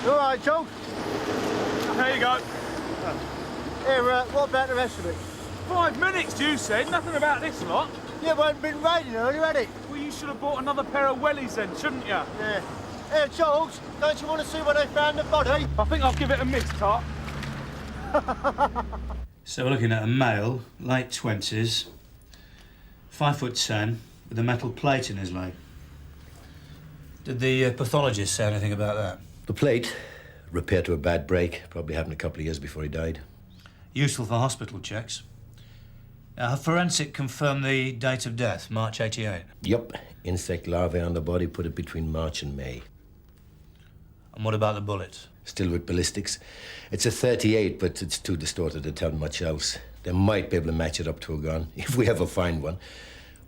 All right, Joe. There you go. Here, what about the rest of it? 5 minutes, you said. Nothing about this lot. Yeah, it hasn't been raining earlier, had it? Well, you should have bought another pair of wellies then, shouldn't you? Yeah. Here, Charles, don't you want to see where they found the body? I think I'll give it a miss, Tart. So we're looking at a male, late 20s, 5'10", with a metal plate in his leg. Did the pathologist say anything about that? The plate, repaired to a bad break, probably happened a couple of years before he died. Useful for hospital checks. Her forensic confirmed the date of death, March 88. Yup, insect larvae on the body put it between March and May. And what about the bullet? Still with ballistics. It's a .38, but it's too distorted to tell much else. They might be able to match it up to a gun, if we ever find one,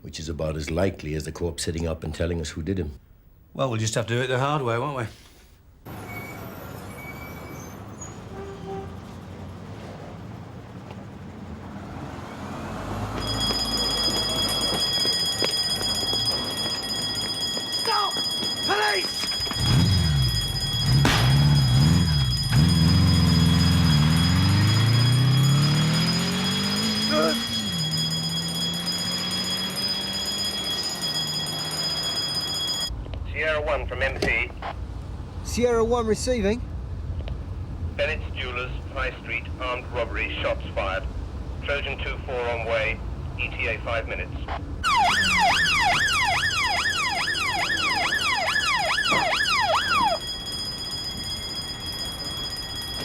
which is about as likely as the corpse sitting up and telling us who did him. Well, we'll just have to do it the hard way, won't we? Stop! Police! Sierra 1 from MP. Sierra 1 receiving. Bennett's Jewelers, High Street, armed robbery, shots fired. Trojan 2-4 on way, ETA 5 minutes.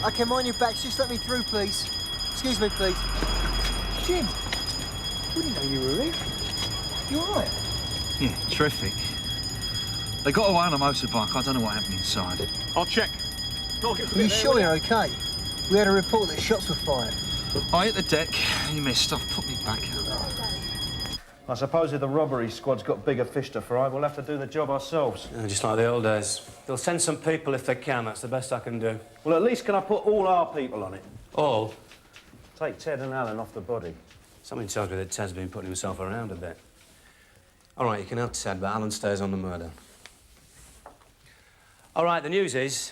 Okay, mind your backs. Just let me through, please. Excuse me, please. Jim, we didn't know you were here. You all right? Yeah, terrific. They got away on a motorbike. I don't know what happened inside. I'll check. Are you sure you're okay? We had a report that shots were fired. I hit the deck. He missed. I've put me back out. I suppose if the robbery squad's got bigger fish to fry, we'll have to do the job ourselves. Yeah, just like the old days. They'll send some people if they can. That's the best I can do. Well, at least can I put all our people on it? All? Take Ted and Helen off the body. Something tells me that Ted's been putting himself around a bit. All right, you can have Ted, but Alan stays on the murder. All right, the news is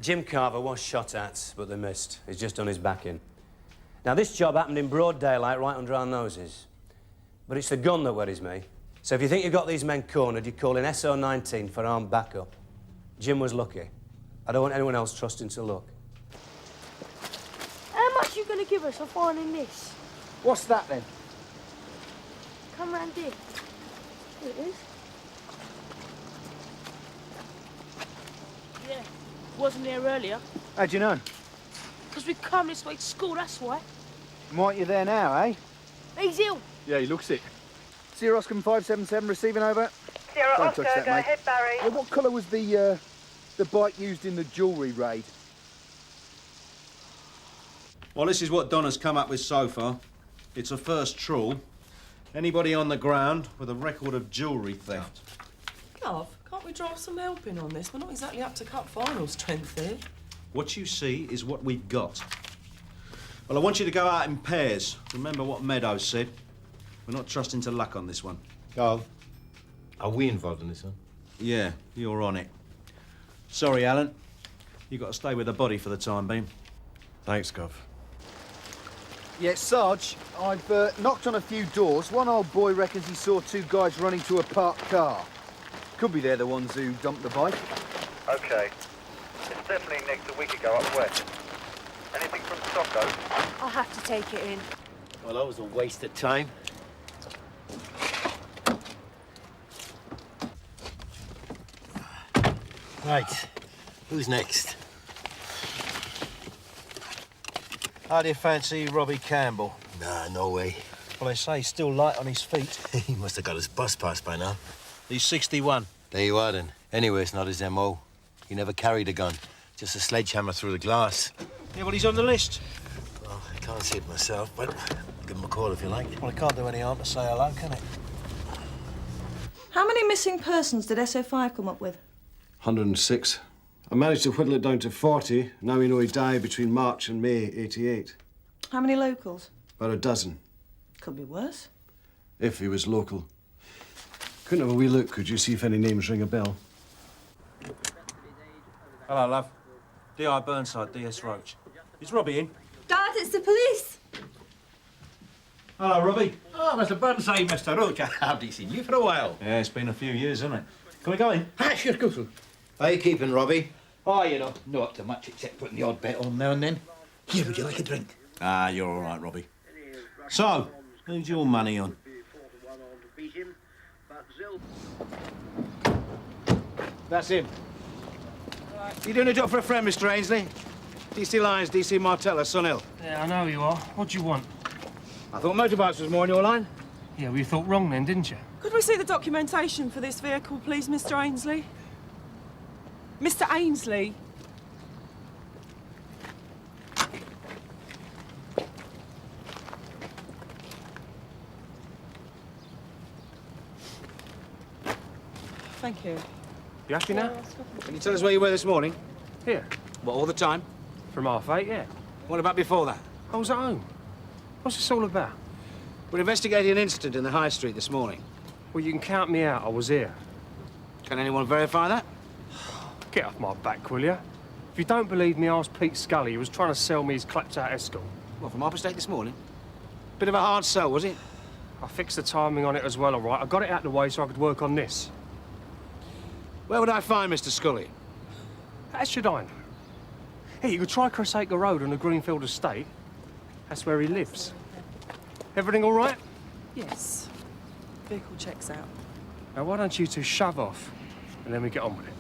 Jim Carver was shot at, but they missed. He's just done his back in. Now, this job happened in broad daylight, right under our noses. But it's the gun that worries me. So if you think you've got these men cornered, you call in SO19 for armed backup. Jim was lucky. I don't want anyone else trusting to luck. How much are you going to give us for finding this? What's that, then? Come round here. Here it is. Yeah, wasn't here earlier. How'd you know? Because we come this way to school, that's why. Might you there now, eh? He's ill. Yeah, he looks it. Sierra Oscar 577 receiving over. Sierra Don't Oscar, touch that, go mate. ahead, Barry. Yeah, what colour was the bike used in the jewellery raid? Well, this is what Donna's come up with so far. It's a first trawl. Anybody on the ground with a record of jewellery theft. Love, can't we draw some help in on this? We're not exactly up to cup final strength here. What you see is what we've got. Well, I want you to go out in pairs. Remember what Meadows said. We're not trusting to luck on this one. Carl, are we involved in this one? Yeah, you're on it. Sorry, Alan. You've got to stay with the body for the time being. Thanks, Gov. Yeah, Sarge, I've knocked on a few doors. One old boy reckons he saw two guys running to a parked car. Could be they're the ones who dumped the bike. Okay. It's definitely nicked a week ago up west. Anything from Stocko? I'll have to take it in. Well, that was a waste of time. Right. Who's next? How do you fancy Robbie Campbell? Nah, no way. Well, they say he's still light on his feet. He must have got his bus pass by now. He's 61. There you are, then. Anyway, it's not his M.O. He never carried a gun. Just a sledgehammer through the glass. Yeah, well, he's on the list. Well, I can't see it myself, but I'll give him a call if you like. Well, it can't do any harm to say hello, can it? How many missing persons did SO5 come up with? 106. I managed to whittle it down to 40. Now we know he died between March and May 88. How many locals? About a dozen. Could be worse. If he was local. Couldn't have a wee look, could you, see if any names ring a bell? Hello, love. D.I. Burnside, D.S. Roach. Is Robbie in? Dad, it's the police. Hello, Robbie. Oh, Mr. Burnside, Mr. Roach. I hardly seen you for a while. Yeah, it's been a few years, hasn't it? Can we go in? Ah, sure, go through. How you keeping, Robbie? Oh, you know, not up to much except putting the odd bet on now and then. Here, would you like a drink? Ah, you're all right, Robbie. So, who's your money on? That's him. You doing a job for a friend, Mr. Ainsley? DC Lyons, DC Martella, Sunhill. Yeah, I know who you are. What do you want? I thought motorbikes was more in your line. Yeah, well, you thought wrong then, didn't you? Could we see the documentation for this vehicle, please, Mr. Ainsley? Mr. Ainsley? Thank you. You happy now? Can you tell us where you were this morning? Here. What, all the time? From 8:30, yeah. What about before that? I was at home. What's this all about? We're investigating an incident in the High Street this morning. Well, you can count me out. I was here. Can anyone verify that? Get off my back, will you? If you don't believe me, ask Pete Scully. He was trying to sell me his clapped-out Escort. What, from Harper State this morning? Bit of a hard sell, was it? I fixed the timing on it as well, all right. I got it out of the way so I could work on this. Where would I find Mr. Scully? How should I know? Hey, you could try Cressacre Road on the Greenfield estate. That's where he lives. Everything all right? Yes. Vehicle checks out. Now, why don't you two shove off, and then we get on with it?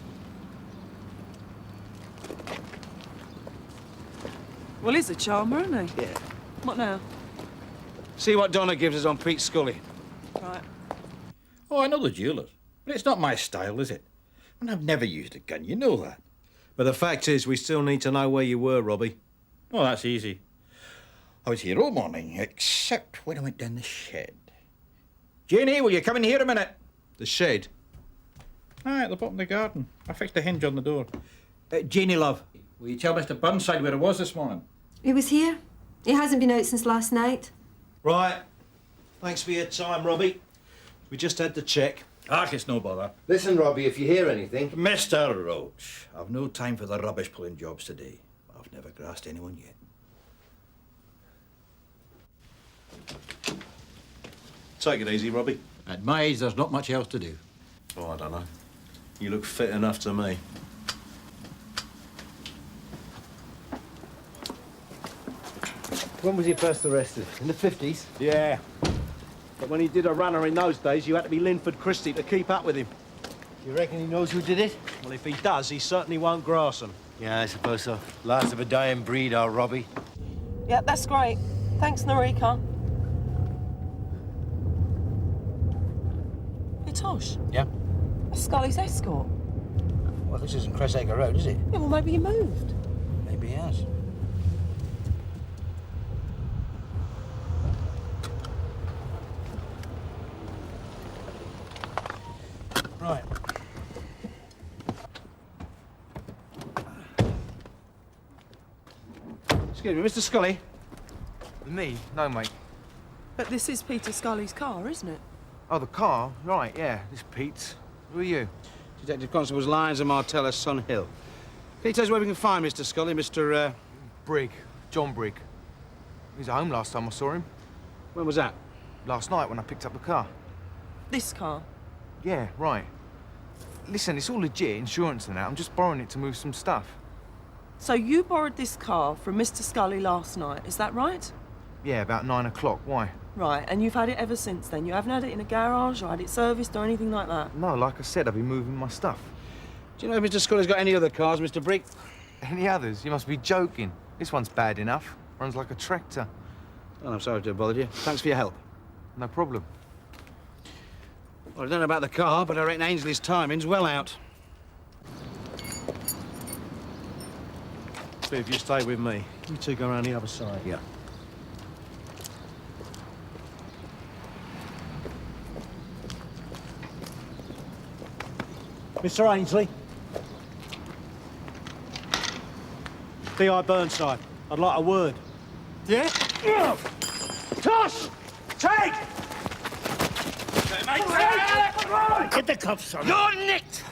Well, he's a charmer, isn't he? Yeah. What now? See what Donna gives us on Pete Scully. Right. Oh, I know the jewellers. But it's not my style, is it? And I've never used a gun, you know that. But the fact is, we still need to know where you were, Robbie. Oh, that's easy. I was here all morning, except when I went down the shed. Janie, will you come in here a minute? The shed? Aye, at the bottom of the garden. I fixed the hinge on the door. Janie, love. Will you tell Mr. Burnside where it was this morning? He was here. He hasn't been out since last night. Right. Thanks for your time, Robbie. We just had to check. Ah, it's no bother. Listen, Robbie, if you hear anything... Mr. Roach, I've no time for the rubbish-pulling jobs today. I've never grassed anyone yet. Take it easy, Robbie. At my age, there's not much else to do. Oh, I don't know. You look fit enough to me. When was he first arrested? In the 50s? Yeah. But when he did a runner in those days, you had to be Linford Christie to keep up with him. You reckon he knows who did it? Well, if he does, he certainly won't grass him. Yeah, I suppose so. Last of a dying breed, our Robbie. Yeah, that's great. Thanks, Norika. Hey, Tosh. Yeah? That's Scully's Escort. Well, this isn't Cressacre Road, is it? Yeah, well, maybe he moved. Maybe he has. Right. Excuse me, Mr. Scully. Me? No, mate. But this is Peter Scully's car, isn't it? Oh, the car? Right, yeah. This Pete's. Who are you? Detective Constables Lyons and Martella, Sunhill. Can you tell us where we can find Mr. Scully, Mr. Brigg. John Brigg. He was at home last time I saw him. When was that? Last night when I picked up the car. This car? Yeah, right. Listen, it's all legit, insurance and that. I'm just borrowing it to move some stuff. So you borrowed this car from Mr. Scully last night, is that right? Yeah, about 9 o'clock. Why? Right, and you've had it ever since then? You haven't had it in a garage or had it serviced or anything like that? No, like I said, I've been moving my stuff. Do you know if Mr. Scully's got any other cars, Mr. Brigg? Any others? You must be joking. This one's bad enough. Runs like a tractor. Well, I'm sorry to have bothered you. Thanks for your help. No problem. Well, I don't know about the car, but I reckon Ainsley's timing's well out. If you stay with me, you two go around the other side. Yeah. Mr. Ainsley. D.I. Burnside. I'd like a word. Yeah? Tosh! Take! Get the cuffs on. You're nicked!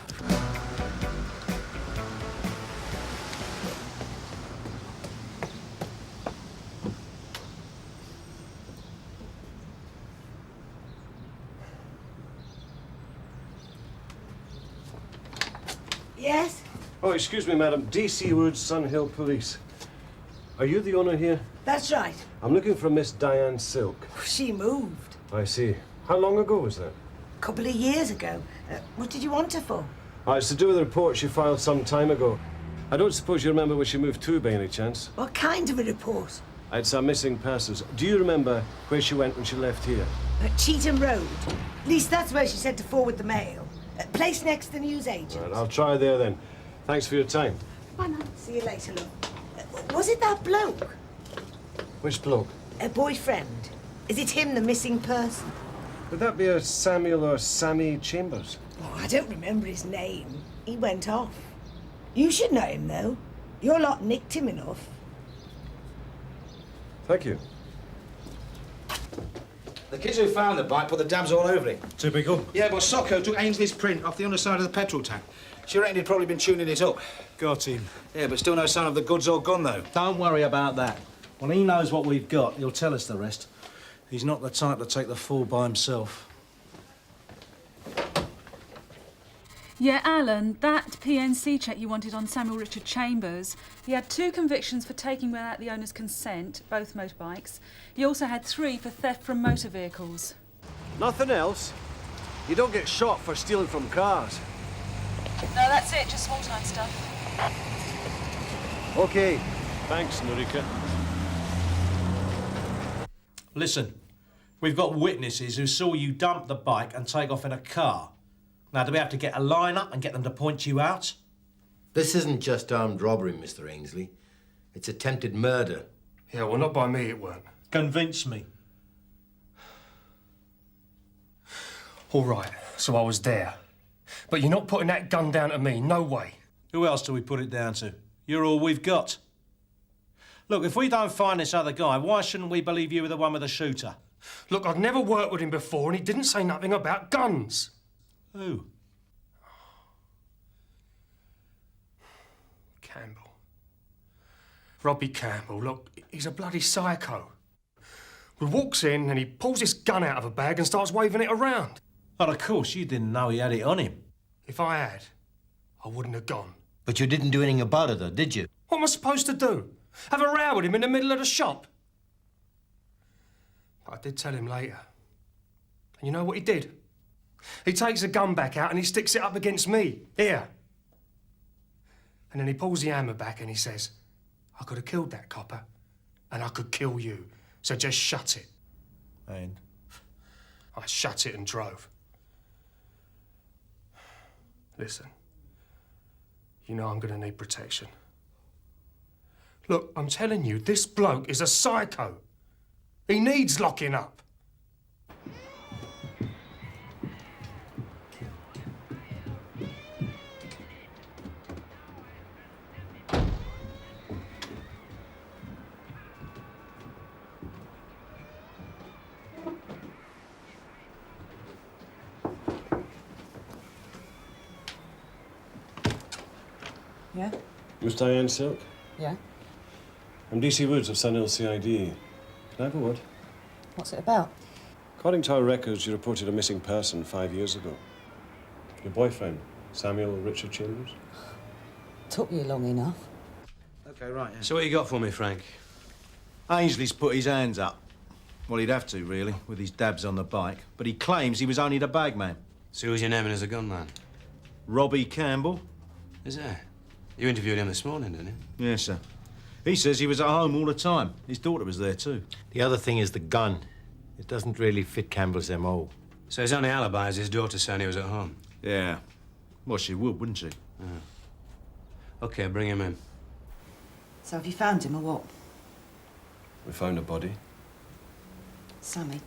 Yes? Oh, excuse me, madam. D.C. Woods, Sun Hill Police. Are you the owner here? That's right. I'm looking for Miss Diane Silk. She moved. I see. How long ago was that? A couple of years ago. What did you want her for? It's to do with a report she filed some time ago. I don't suppose you remember where she moved to, by any chance? What kind of a report? It's some missing persons. Do you remember where she went when she left here? Cheetham Road. At least that's where she said to forward the mail. Place next to the newsagent. Right, I'll try there then. Thanks for your time. Bye, man. See you later, love. Was it that bloke? Which bloke? A boyfriend. Is it him, the missing person? Would that be a Samuel or Sammy Chambers? Oh, I don't remember his name. He went off. You should know him, though. Your lot nicked him enough. Thank you. The kids who found the bike put the dabs all over it. Typical. Yeah, but Socko took Ainsley's print off the underside of the petrol tank. She reckoned he'd probably been tuning it up. Got him. Yeah, but still no sign of the goods or gun, though. Don't worry about that. When he knows what we've got, he'll tell us the rest. He's not the type to take the fall by himself. Yeah, Alan, that PNC check you wanted on Samuel Richard Chambers, he had 2 convictions for taking without the owner's consent, both motorbikes. He also had 3 for theft from motor vehicles. Nothing else? You don't get shot for stealing from cars. No, that's it, just small-time stuff. OK. Thanks, Norika. Listen, we've got witnesses who saw you dump the bike and take off in a car. Now, do we have to get a line-up and get them to point you out? This isn't just armed robbery, Mr. Ainsley. It's attempted murder. Yeah, well, not by me, it weren't. Convince me. All right, so I was there. But you're not putting that gun down to me, no way. Who else do we put it down to? You're all we've got. Look, if we don't find this other guy, why shouldn't we believe you were the one with the shooter? Look, I'd never worked with him before, and he didn't say nothing about guns. Who? Campbell. Robbie Campbell. Look, he's a bloody psycho. He walks in and he pulls his gun out of a bag and starts waving it around. Well, of course, you didn't know he had it on him. If I had, I wouldn't have gone. But you didn't do anything about it, though, did you? What am I supposed to do? Have a row with him in the middle of the shop? But I did tell him later. And you know what he did? He takes the gun back out and he sticks it up against me. Here. And then he pulls the hammer back and he says, I could have killed that copper and I could kill you. So just shut it. And? I shut it and drove. Listen. You know I'm going to need protection. Look, I'm telling you, this bloke is a psycho. He needs locking up. Yeah? Miss Diane Silk? Yeah? I'm D.C. Woods of Sun Hill CID. Can I have a word? What's it about? According to our records, you reported a missing person 5 years ago. Your boyfriend, Samuel Richard Chambers? Took you long enough. OK, right, yeah. So what you got for me, Frank? Ainsley's put his hands up. Well, he'd have to, really, with his dabs on the bike. But he claims he was only the bagman. So who's your naming as a gunman? Robbie Campbell. Is there? You interviewed him this morning, didn't you? Yes, sir. He says he was at home all the time. His daughter was there, too. The other thing is the gun. It doesn't really fit Campbell's M.O. So his only alibi is his daughter saying he was at home? Yeah. Well, she would, wouldn't she? OK, bring him in. So have you found him or what? We found a body. Sammy.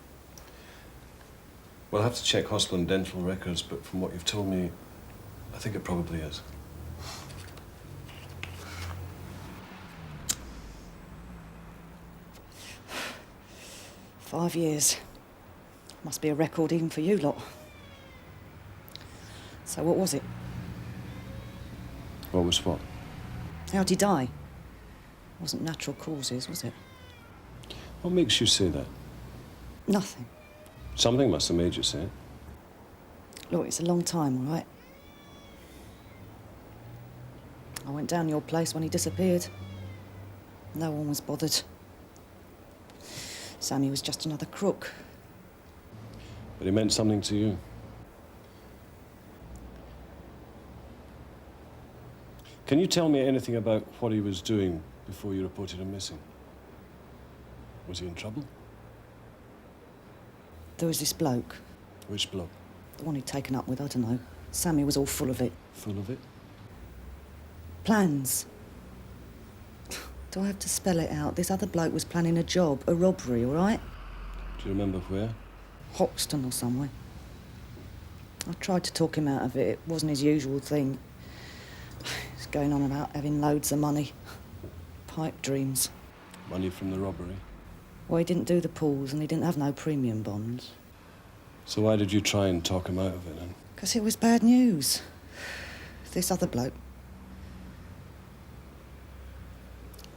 We'll have to check hospital and dental records, but from what you've told me, I think it probably is. "5 years. Must be a record even for you lot. So what was it? What was what? How'd he die? Wasn't natural causes, was it? What makes you say that? Nothing. Something must have made you say it. Look, it's a long time, all right? I went down your place when he disappeared. No one was bothered. Sammy was just another crook. But he meant something to you. Can you tell me anything about what he was doing before you reported him missing? Was he in trouble? There was this bloke. Which bloke? The one he'd taken up with, I don't know. Sammy was all full of it. Full of it? Plans. Do I have to spell it out? This other bloke was planning a job, a robbery, all right? Do you remember where? Hoxton or somewhere. I tried to talk him out of it. It wasn't his usual thing. He's going on about having loads of money. Pipe dreams. Money from the robbery? Well, he didn't do the pools and he didn't have no premium bonds. So why did you try and talk him out of it, then? Because it was bad news. This other bloke.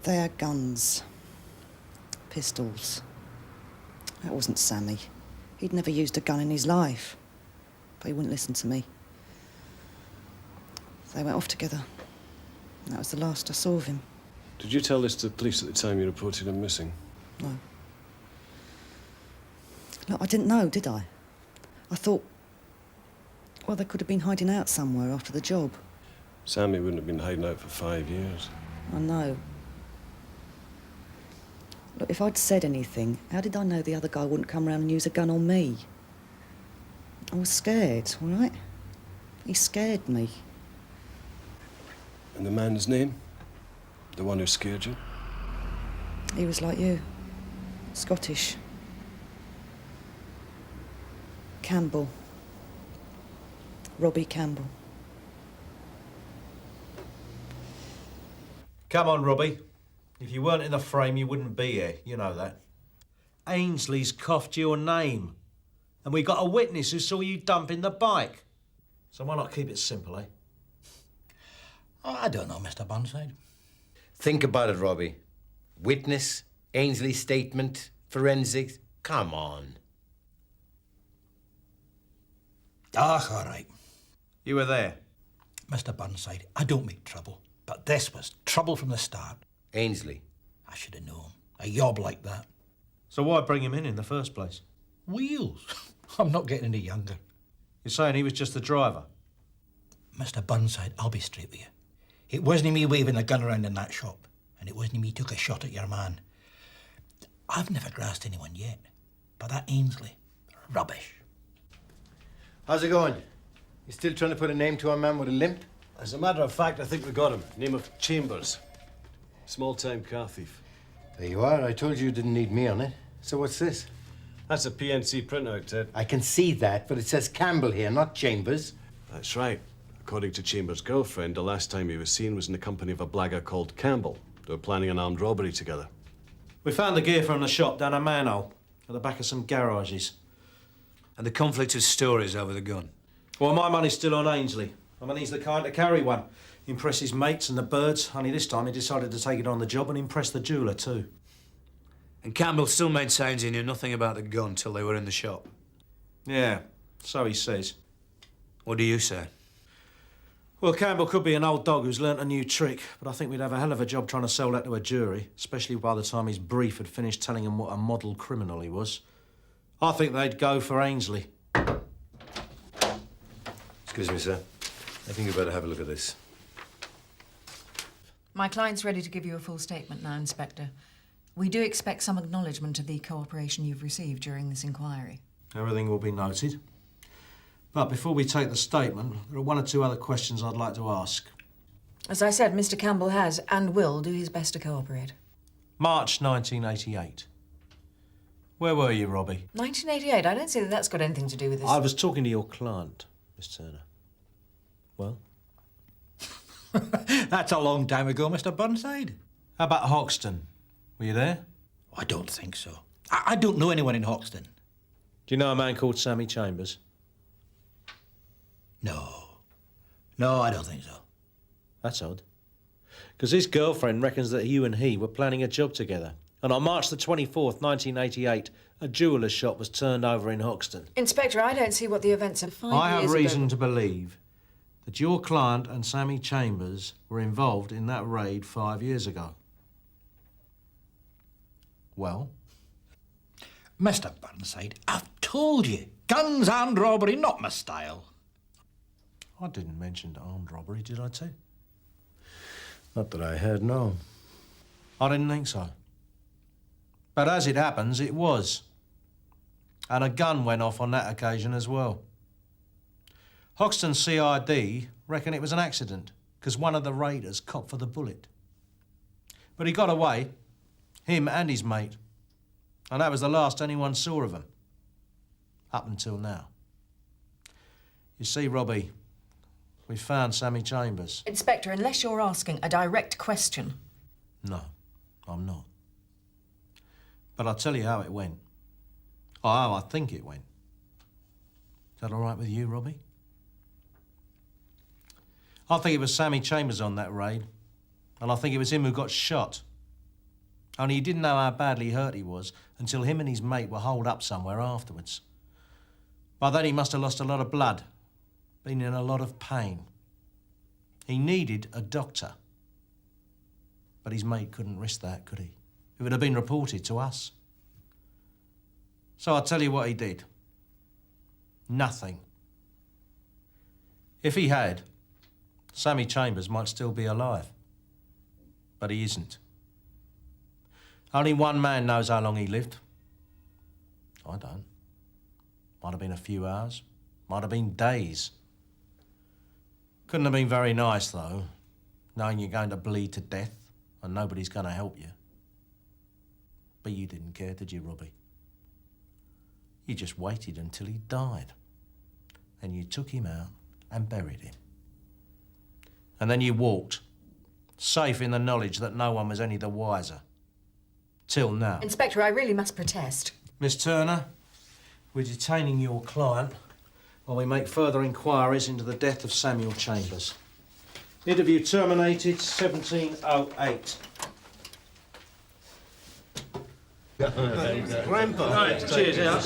They had guns. Pistols. That wasn't Sammy. He'd never used a gun in his life. But he wouldn't listen to me. They went off together. That was the last I saw of him. Did you tell this to the police at the time you reported him missing? No. Look, I didn't know, did I? I thought, well, they could have been hiding out somewhere after the job. Sammy wouldn't have been hiding out for 5 years. I know. Look, if I'd said anything, how did I know the other guy wouldn't come round and use a gun on me? I was scared, all right? He scared me. And the man's name? The one who scared you? He was like you. Scottish. Campbell. Robbie Campbell. Come on, Robbie. If you weren't in the frame, you wouldn't be here. You know that. Ainsley's coughed your name. And we got a witness who saw you dumping the bike. So why not keep it simple, eh? Oh, I don't know, Mr. Burnside. Think about it, Robbie. Witness, Ainsley's statement, forensics. Come on. Ah, all right. You were there? Mr. Burnside, I don't make trouble, but this was trouble from the start. Ainsley? I should have known. A yob like that. So why bring him in the first place? Wheels. I'm not getting any younger. You're saying he was just the driver? Mr. Burnside, I'll be straight with you. It wasn't me waving a gun around in that shop, and it wasn't me took a shot at your man. I've never grassed anyone yet, but that Ainsley, rubbish. How's it going? You still trying to put a name to a man with a limp? As a matter of fact, I think we got him. Name of Chambers. Small-time car thief. There you are. I told you didn't need me on it. So what's this? That's a PNC printout, Ted. I can see that, but it says Campbell here, not Chambers. That's right. According to Chambers' girlfriend, the last time he was seen was in the company of a blagger called Campbell. They were planning an armed robbery together. We found the gear from the shop down a manhole at the back of some garages. And the conflict of stories over the gun. Well, my money's still on Ainsley. I mean, he's the kind to carry one. Impress his mates and the birds. Only this time he decided to take it on the job and impress the jeweller too. And Campbell still maintains he knew nothing about the gun till they were in the shop. Yeah, so he says. What do you say? Well, Campbell could be an old dog who's learnt a new trick, but I think we'd have a hell of a job trying to sell that to a jury, especially by the time his brief had finished telling him what a model criminal he was. I think they'd go for Ainsley. Excuse me, sir. I think you better have a look at this. My client's ready to give you a full statement now, Inspector. We do expect some acknowledgement of the cooperation you've received during this inquiry. Everything will be noted. But before we take the statement, there are one or two other questions I'd like to ask. As I said, Mr. Campbell has and will do his best to cooperate. March 1988. Where were you, Robbie? 1988? I don't see that that's got anything to do with this. I was talking to your client, Miss Turner. Well? That's a long time ago, Mr. Burnside. How about Hoxton? Were you there? I don't think so. I don't know anyone in Hoxton. Do you know a man called Sammy Chambers? No. No, I don't think so. That's odd. Because his girlfriend reckons that you and he were planning a job together. And on March the 24th, 1988, a jeweller's shop was turned over in Hoxton. Inspector, I don't see what the events of 5 years ago... I have reason to believe that your client and Sammy Chambers were involved in that raid 5 years ago. Well? Mr. Burnside, I've told you, guns and robbery, not my style. I didn't mention armed robbery, did I, too? Not that I heard, no. I didn't think so. But as it happens, it was. And a gun went off on that occasion as well. Hoxton's CID reckon it was an accident, because one of the raiders copped for the bullet. But he got away, him and his mate. And that was the last anyone saw of him. Up until now. You see, Robbie, we found Sammy Chambers. Inspector, unless you're asking a direct question. No, I'm not. But I'll tell you how it went. Or how I think it went. Is that all right with you, Robbie? I think it was Sammy Chambers on that raid. And I think it was him who got shot. Only he didn't know how badly hurt he was until him and his mate were holed up somewhere afterwards. By then he must have lost a lot of blood, been in a lot of pain. He needed a doctor. But his mate couldn't risk that, could he? It would have been reported to us. So I'll tell you what he did. Nothing. If he had, Sammy Chambers might still be alive. But he isn't. Only one man knows how long he lived. I don't. Might have been a few hours. Might have been days. Couldn't have been very nice, though, knowing you're going to bleed to death and nobody's going to help you. But you didn't care, did you, Robbie? You just waited until he died. And you took him out and buried him. And then you walked, safe in the knowledge that no one was any the wiser. Till now. Inspector, I really must protest. Miss Turner, we're detaining your client while we make further inquiries into the death of Samuel Chambers. Interview terminated 1708. Grandpa. Right, cheers, yeah.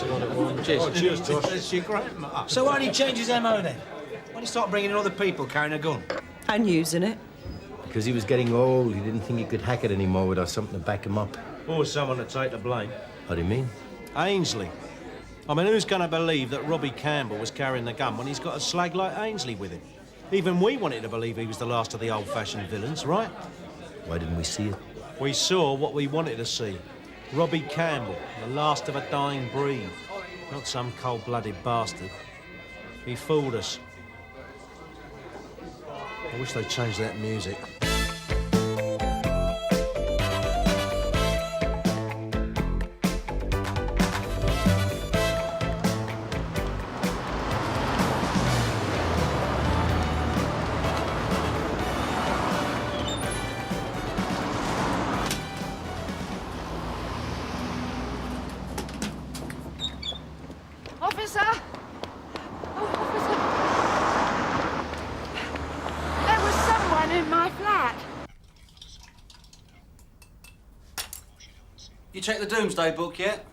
Cheers. Oh, cheers, Tosh. It's your grandma. So why did he change his MO then? Why did he start bringing in other people carrying a gun? And using it. Because he was getting old. He didn't think he could hack it anymore without something to back him up. Or someone to take the blame. What do you mean? Ainsley. I mean, who's going to believe that Robbie Campbell was carrying the gun when he's got a slag like Ainsley with him? Even we wanted to believe he was the last of the old-fashioned villains, right? Why didn't we see it? We saw what we wanted to see. Robbie Campbell, the last of a dying breed. Not some cold-blooded bastard. He fooled us. I wish they'd changed that music. Officer! Oh, officer! There was someone in my flat. You checked the Doomsday book yet?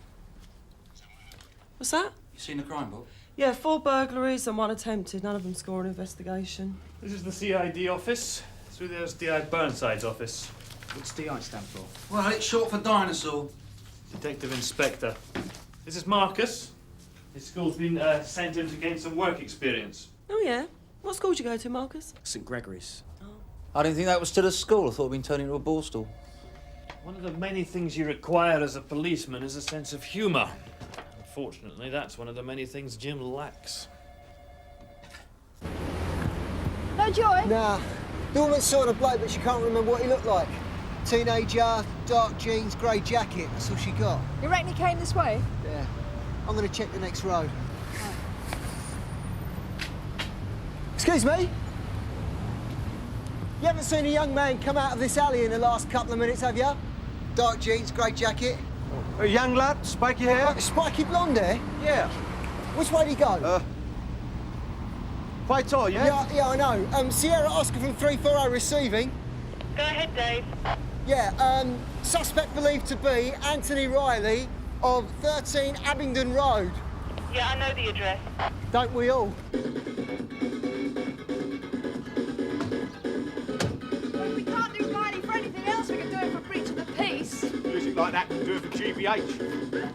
What's that? You seen the crime book? Yeah, 4 burglaries and 1 attempted. None of them score an investigation. This is the CID office. Through there's DI Burnside's office. What's DI stand for? Well, it's short for dinosaur. Detective Inspector. This is Marcus. His school's been sent him to gain some work experience. Oh, yeah? What school did you go to, Marcus? St Gregory's. Oh. I didn't think that was still a school. I thought it'd been turned into a ball stall. One of the many things you require as a policeman is a sense of humour. Unfortunately, that's one of the many things Jim lacks. No joy? Nah. The woman saw the bloke, but she can't remember what he looked like. Teenager, dark jeans, grey jacket. That's all she got. You reckon he came this way? Yeah. I'm going to check the next road. Excuse me? You haven't seen a young man come out of this alley in the last couple of minutes, have you? Dark jeans, grey jacket. A young lad, spiky hair. Spiky blonde hair? Yeah. Which way did he go? Quite tall, yeah? Yeah, I know. Sierra Oscar from 340 receiving. Go ahead, Dave. Yeah, suspect believed to be Anthony Riley of 13 Abingdon Road. Yeah, I know the address. Don't we all? music like that can do it for GBH.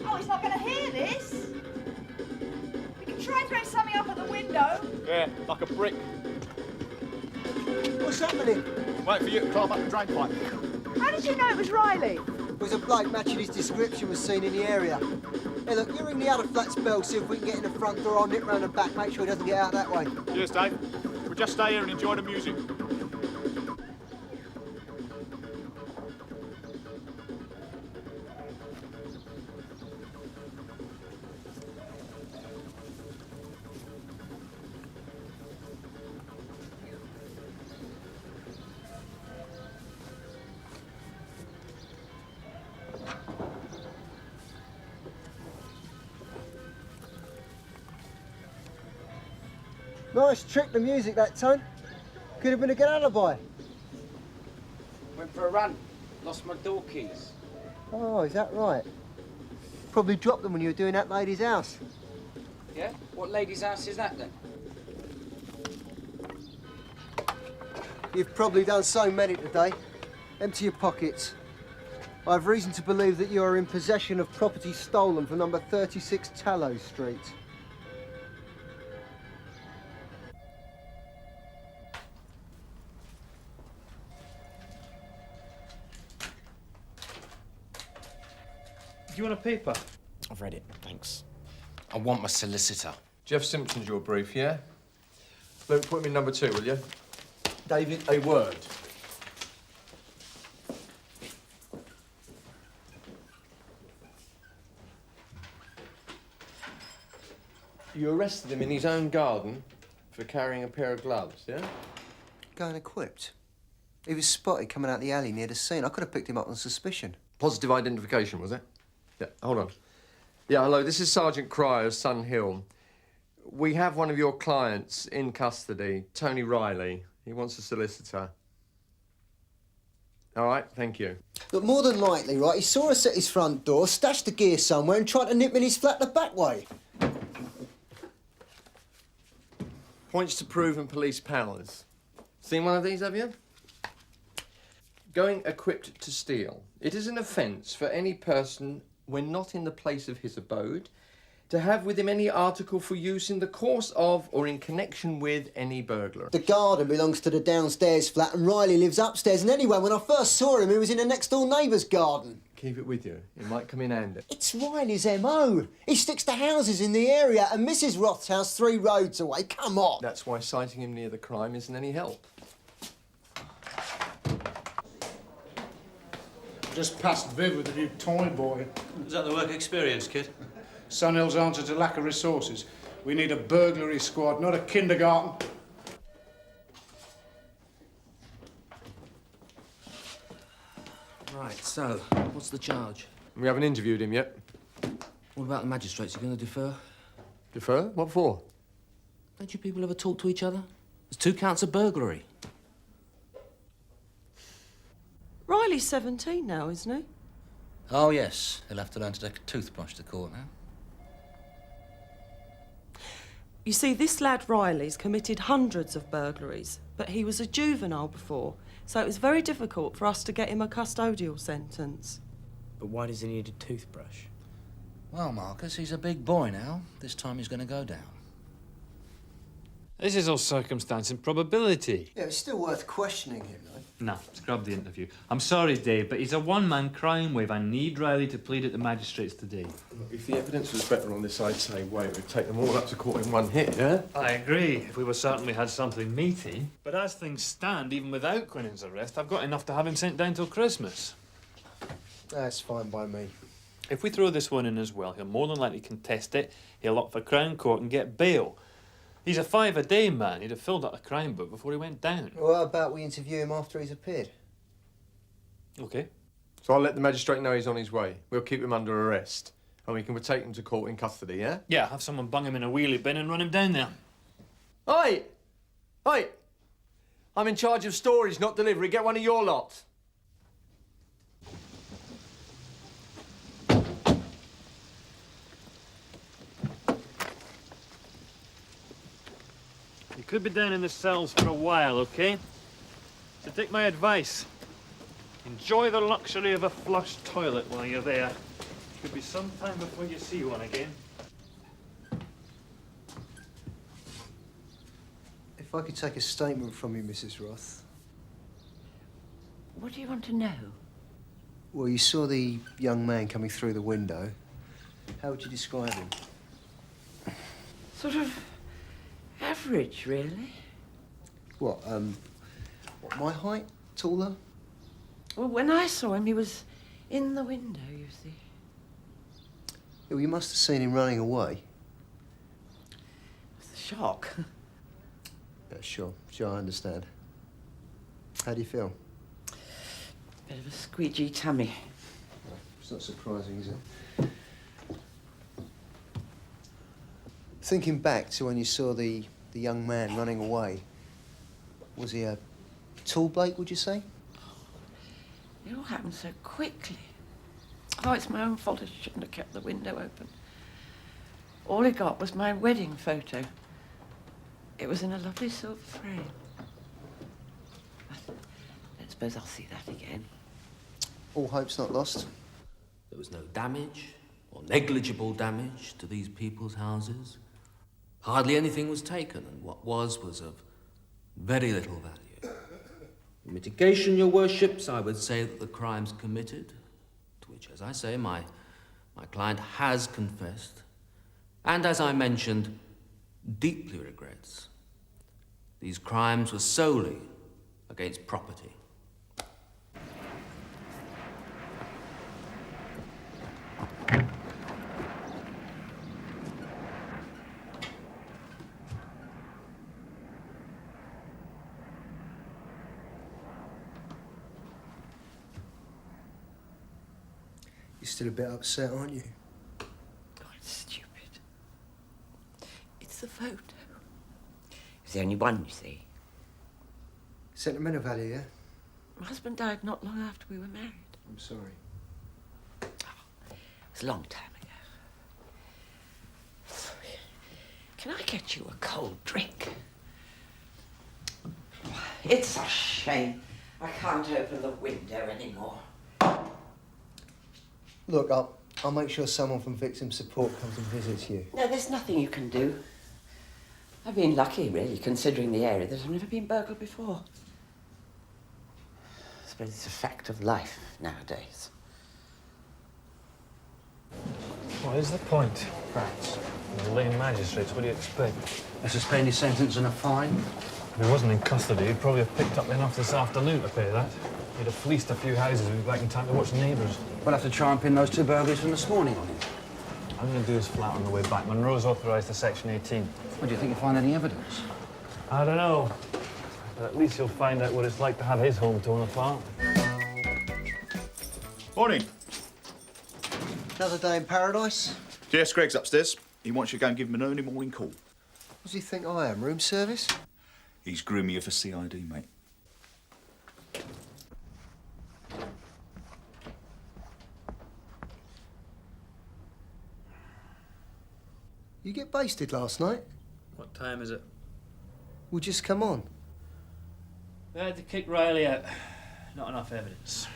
Oh, he's not going to hear this. We can try and throw something up at the window. Yeah, like a brick. What's happening? Wait for you to climb up the drain pipe. How did you know it was Riley? There was a bloke matching his description was seen in the area. Hey, look, you ring the other flat's bell, see if we can get in the front door. I'll nip round the back, make sure he doesn't get out that way. Cheers, Dave. We'll just stay here and enjoy the music. Nice trick, the music that time. Could have been a good alibi. Went for a run. Lost my door keys. Oh, is that right? Probably dropped them when you were doing that lady's house. Yeah? What lady's house is that then? You've probably done so many today. Empty your pockets. I have reason to believe that you are in possession of property stolen from number 36 Tallow Street. Do you want a paper? I've read it, thanks. I want my solicitor. Jeff Simpson's your brief, yeah? Luke, put him in number 2, will you? David, a word. You arrested him in his own garden for carrying a pair of gloves, yeah? Going equipped. He was spotted coming out the alley near the scene. I could have picked him up on suspicion. Positive identification, was it? Yeah, hold on. Yeah, hello, this is Sergeant Cryer of Sun Hill. We have one of your clients in custody, Tony Riley. He wants a solicitor. All right, thank you. Look, more than likely, right, he saw us at his front door, stashed the gear somewhere and tried to nip in his flat the back way. Points to proven police powers. Seen one of these, have you? Going equipped to steal. It is an offence for any person, when not in the place of his abode, to have with him any article for use in the course of or in connection with any burglar. The garden belongs to the downstairs flat and Riley lives upstairs. And anyway, when I first saw him, he was in the next door neighbour's garden. Keep it with you. It might come in handy. It's Riley's M.O. He sticks to houses in the area and Mrs. Roth's house 3 roads away. Come on. That's why sighting him near the crime isn't any help. Just past Viv with the new toy boy. Is that the work experience, kid? Sunhill's answer to lack of resources. We need a burglary squad, not a kindergarten. Right, so, what's the charge? We haven't interviewed him yet. What about the magistrates? You going to defer? Defer? What for? Don't you people ever talk to each other? There's 2 counts of burglary. Riley's 17 now, isn't he? Oh, yes. He'll have to learn to take a toothbrush to court now. You see, this lad Riley's committed hundreds of burglaries, but he was a juvenile before, so it was very difficult for us to get him a custodial sentence. But why does he need a toothbrush? Well, Marcus, he's a big boy now. This time he's going to go down. This is all circumstance and probability. Yeah, it's still worth questioning him, though. Nah, scrub the interview. I'm sorry, Dave, but he's a one-man crime wave. I need Riley to plead at the magistrates today. Look, if the evidence was better on this side, say, wait, we'd take them all up to court in one hit, yeah? I agree, if we were certain we had something meaty. But as things stand, even without Quinnan's arrest, I've got enough to have him sent down till Christmas. That's fine by me. If we throw this one in as well, he'll more than likely contest it, he'll opt for Crown Court and get bail. He's a 5-a-day man. He'd have filled out a crime book before he went down. Well, how about we interview him after he's appeared? OK. So I'll let the magistrate know he's on his way. We'll keep him under arrest. And we can take him to court in custody, yeah? Yeah, have someone bung him in a wheelie bin and run him down there. Oi! Oi! I'm in charge of storage, not delivery. Get one of your lot. You could be down in the cells for a while, OK? So take my advice. Enjoy the luxury of a flush toilet while you're there. Could be some time before you see one again. If I could take a statement from you, Mrs. Roth. What do you want to know? Well, you saw the young man coming through the window. How would you describe him? Sort of average, really. What, my height? Taller? Well, when I saw him, he was in the window, you see. Yeah, well, you must have seen him running away. It was a shock. Yeah, sure, I understand. How do you feel? Bit of a squeegee tummy. It's not surprising, is it? Thinking back to when you saw the young man running away, was he a tall bloke, would you say? It all happened so quickly. Oh, it's my own fault. I shouldn't have kept the window open. All he got was my wedding photo. It was in a lovely silver frame. I don't suppose I'll see that again. All hope's not lost. There was no damage or negligible damage to these people's houses. Hardly anything was taken, and what was of very little value. In mitigation, your worships, I would say that the crimes committed, to which, as I say, my client has confessed, and as I mentioned, deeply regrets. These crimes were solely against property. You're still a bit upset, aren't you? Oh, it's stupid. It's the photo. It's the only one, you see. Sentimental value, yeah? My husband died not long after we were married. I'm sorry. It was a long time ago. Can I get you a cold drink? It's a shame. I can't open the window anymore. Look, I'll make sure someone from victim support comes and visits you. No, there's nothing you can do. I've been lucky, really, considering the area, that I've never been burgled before. I suppose it's a fact of life nowadays. What is the point, perhaps? The lame magistrates, what do you expect? A suspended sentence and a fine? If he wasn't in custody, he'd probably have picked up enough this afternoon to pay that. He'd have fleeced a few houses and be back in time to watch neighbours. We'll have to try and pin those 2 burglaries from this morning on him. I'm going to do his flat on the way back. Monroe's authorised to Section 18. What, do you think you'll find any evidence? I don't know. But at least you'll find out what it's like to have his home torn apart. Morning. Another day in paradise? Yes, Greg's upstairs. He wants you to go and give him an early morning call. What does he think I am, room service? He's grooming you for CID, mate. You get basted last night? What time is it? Well, just come on. We had to kick Riley out. Not enough evidence.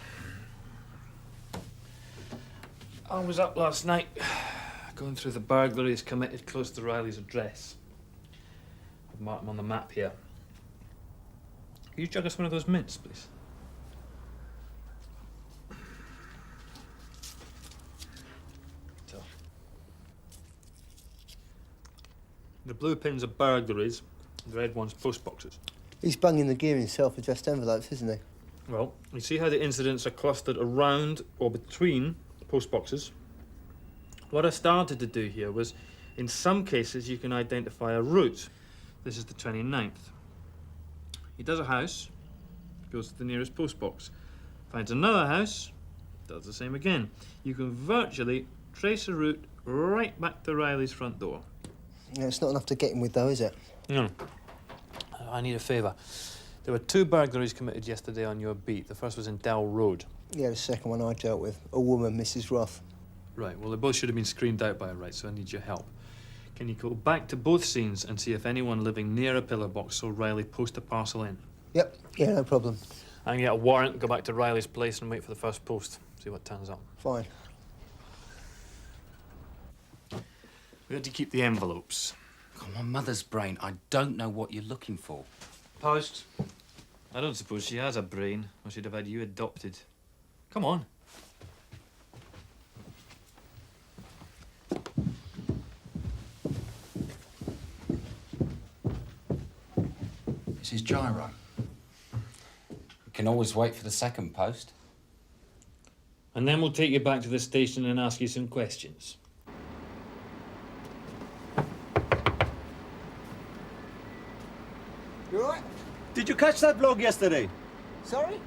I was up last night, going through the burglaries committed close to Riley's address. I've marked them on the map here. Can you jug us one of those mints, please? So. The blue pins are burglaries, the red ones post boxes. He's bunging the gear in self-addressed envelopes, isn't he? Well, you see how the incidents are clustered around or between post boxes? What I started to do here was, in some cases, you can identify a route. This is the 29th. He does a house, goes to the nearest post box, finds another house, does the same again. You can virtually trace a route right back to Riley's front door. Yeah, it's not enough to get him with, though, is it? No. I need a favour. There were 2 burglaries committed yesterday on your beat. The first was in Dell Road. Yeah, the second one I dealt with. A woman, Mrs. Roth. Right, well, they both should have been screened out by rights, so I need your help. Can you go back to both scenes and see if anyone living near a pillar box saw Riley post a parcel in? Yep, yeah, no problem. I can get a warrant, go back to Riley's place and wait for the first post. See what turns up. Fine. We had to keep the envelopes. God, my mother's brain, I don't know what you're looking for. Post. I don't suppose she has a brain, or she'd have had you adopted. Come on. This is Gyro. We can always wait for the second post. And then we'll take you back to the station and ask you some questions. You all right? Did you catch that bloke yesterday? Sorry?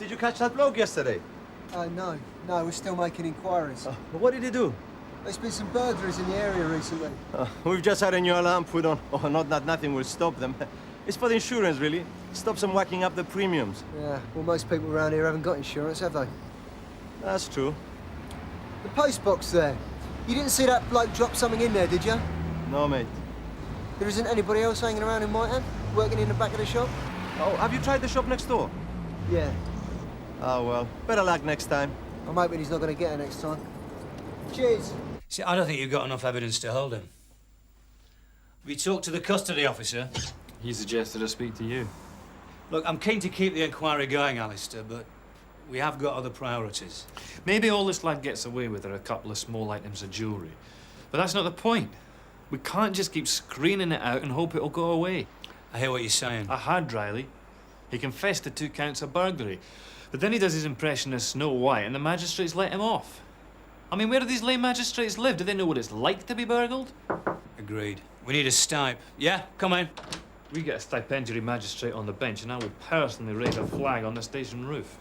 Did you catch that bloke yesterday? No. No, we're still making inquiries. What did he do? There's been some burglaries in the area recently. We've just had a new alarm put on. Oh, not that nothing will stop them. It's for the insurance, really. Stops them whacking up the premiums. Yeah, well, most people around here haven't got insurance, have they? That's true. The post box there. You didn't see that bloke drop something in there, did you? No, mate. There isn't anybody else hanging around in Whitehand, working in the back of the shop? Oh, have you tried the shop next door? Yeah. Oh, well, better luck next time. I'm hoping he's not going to get her next time. Cheers. See, I don't think you've got enough evidence to hold him. We talked to the custody officer. He suggested I speak to you. Look, I'm keen to keep the inquiry going, Alistair, but we have got other priorities. Maybe all this lad gets away with are a couple of small items of jewellery. But that's not the point. We can't just keep screening it out and hope it'll go away. I hear what you're saying. I had Riley. He confessed to 2 counts of burglary. But then he does his impression as Snow White and the magistrates let him off. I mean, where do these lay magistrates live? Do they know what it's like to be burgled? Agreed. We need a stipe. Yeah, come in. We get a stipendiary magistrate on the bench and I will personally raise a flag on the station roof.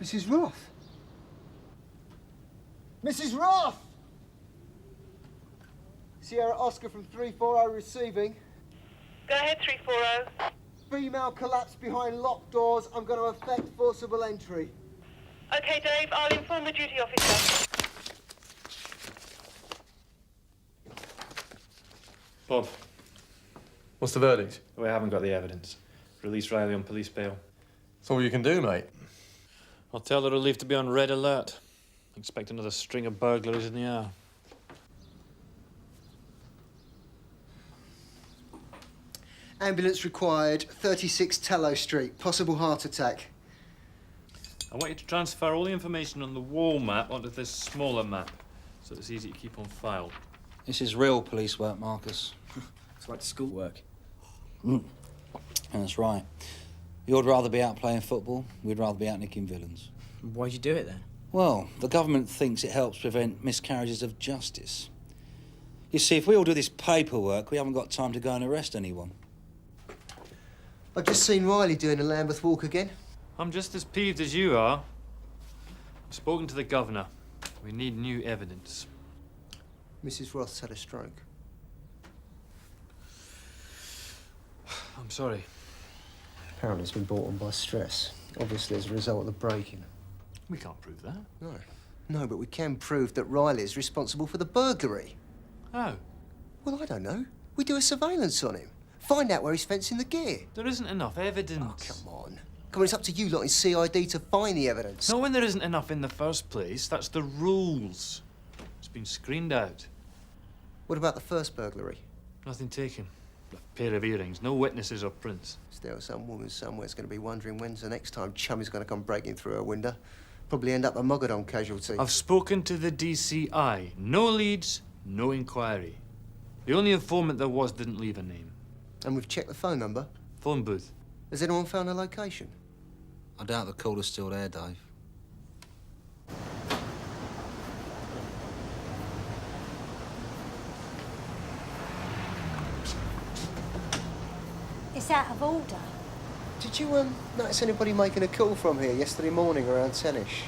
Mrs. Roth? Mrs. Roth! Sierra Oscar from 340 receiving. Go ahead, 340. Female collapsed behind locked doors. I'm going to effect forcible entry. OK, Dave, I'll inform the duty officer. Bob. What's the verdict? We haven't got the evidence. Release Riley on police bail. That's all you can do, mate. I'll tell the relief to be on red alert. Expect another string of burglaries in the hour. Ambulance required, 36 Tallow Street. Possible heart attack. I want you to transfer all the information on the wall map onto this smaller map, so it's easy to keep on file. This is real police work, Marcus. It's like schoolwork. That's right. You'd rather be out playing football, we'd rather be out nicking villains. Why'd you do it then? Well, the government thinks it helps prevent miscarriages of justice. You see, if we all do this paperwork, we haven't got time to go and arrest anyone. I've just seen Riley doing the Lambeth walk again. I'm just as peeved as you are. I've spoken to the governor. We need new evidence. Mrs. Roth's had a stroke. I'm sorry. Apparently it's been brought on by stress. Obviously as a result of the break-in. We can't prove that. No. No, but we can prove that Riley is responsible for the burglary. How? Well, I don't know. We do a surveillance on him. Find out where he's fencing the gear. There isn't enough evidence. Oh, come on. Come on, it's up to you lot in CID to find the evidence. Not when there isn't enough in the first place. That's the rules. It's been screened out. What about the first burglary? Nothing taken. A pair of earrings, no witnesses or prints. Still, some woman somewhere's going to be wondering when's the next time Chummy's going to come breaking through her window. Probably end up a Mogadon casualty. I've spoken to the DCI. No leads, no inquiry. The only informant there was didn't leave a name. And we've checked the phone number? Phone booth. Has anyone found a location? I doubt the caller's still there, Dave. It's out of order. Did you notice anybody making a call from here yesterday morning around 10ish?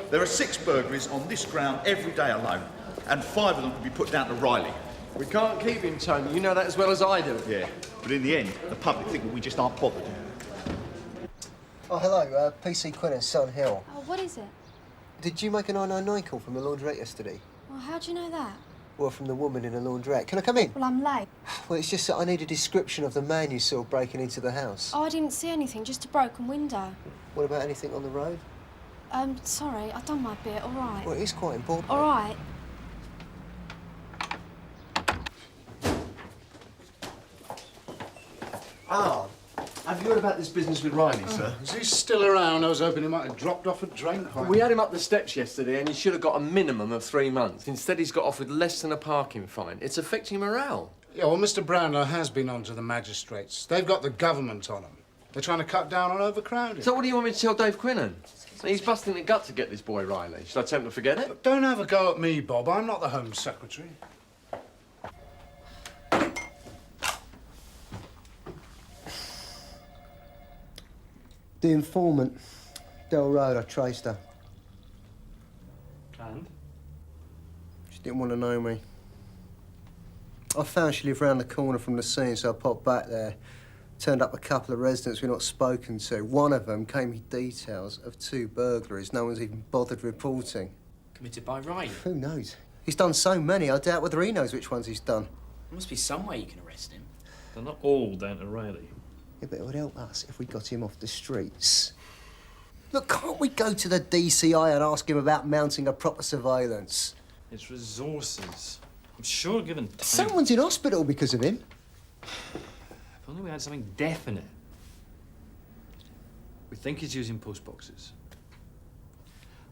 There are 6 burglaries on this ground every day alone, and 5 of them could be put down to Riley. We can't keep him, Tony. You know that as well as I do. Yeah, but in the end, the public think that we just aren't bothered. Oh, hello, PC Quinn and Sun Hill. Oh, what is it? Did you make a 999 call from the laundrette yesterday? Well, how do you know that? Well, from the woman in the laundrette. Can I come in? Well, I'm late. Well, it's just that I need a description of the man you saw breaking into the house. Oh, I didn't see anything, just a broken window. What about anything on the road? Sorry, I've done my bit, all right. Well, it is quite important. All right. Ah, have you heard about this business with Riley, sir? Is he still around? I was hoping he might have dropped off a drain pipe. We had him up the steps yesterday and he should have got a minimum of 3 months. Instead, he's got off with less than a parking fine. It's affecting morale. Yeah, well, Mr. Brownlow has been on to the magistrates. They've got the government on him. They're trying to cut down on overcrowding. So what do you want me to tell Dave Quinnan? He's busting the gut to get this boy Riley. Should I tell him to forget it? But don't have a go at me, Bob. I'm not the Home Secretary. The informant, Del Road, I traced her. And? She didn't want to know me. I found she lived round the corner from the scene, so I popped back there. Turned up a couple of residents we've not spoken to. One of them gave me details of 2 burglaries no one's even bothered reporting. Committed by Riley? Who knows? He's done so many, I doubt whether he knows which ones he's done. There must be some way you can arrest him. They're not all down to Riley. Yeah, but it would help us if we got him off the streets. Look, can't we go to the DCI and ask him about mounting a proper surveillance? It's resources. I'm sure given time... Someone's in hospital because of him. If only we had something definite. We think he's using post boxes.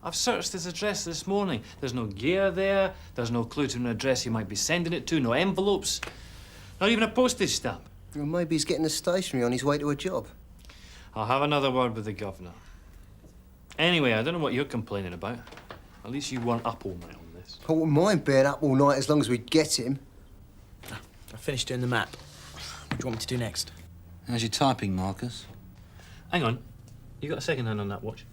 I've searched his address this morning. There's no gear there. There's no clue to an address he might be sending it to. No envelopes. Not even a postage stamp. Well, maybe he's getting the stationery on his way to a job. I'll have another word with the governor. Anyway, I don't know what you're complaining about. At least you weren't up all night on this. I wouldn't mind being up all night as long as we get him. I finished doing the map. What do you want me to do next? How's your typing, Marcus? Hang on. You got a second hand on that watch?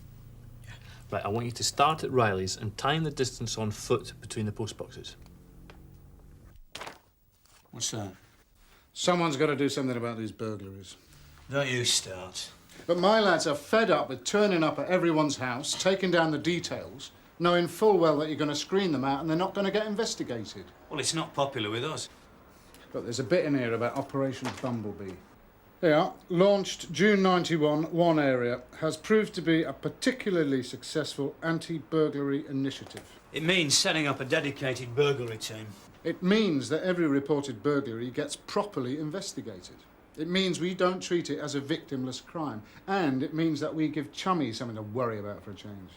Yeah. Right, I want you to start at Riley's and time the distance on foot between the post boxes. What's that? Someone's got to do something about these burglaries. Don't you start. But my lads are fed up with turning up at everyone's house, taking down the details, knowing full well that you're going to screen them out and they're not going to get investigated. Well, it's not popular with us. But there's a bit in here about Operation Bumblebee. Yeah, launched June '91, one area, has proved to be a particularly successful anti-burglary initiative. It means setting up a dedicated burglary team. It means that every reported burglary gets properly investigated. It means we don't treat it as a victimless crime. And it means that we give chummies something to worry about for a change.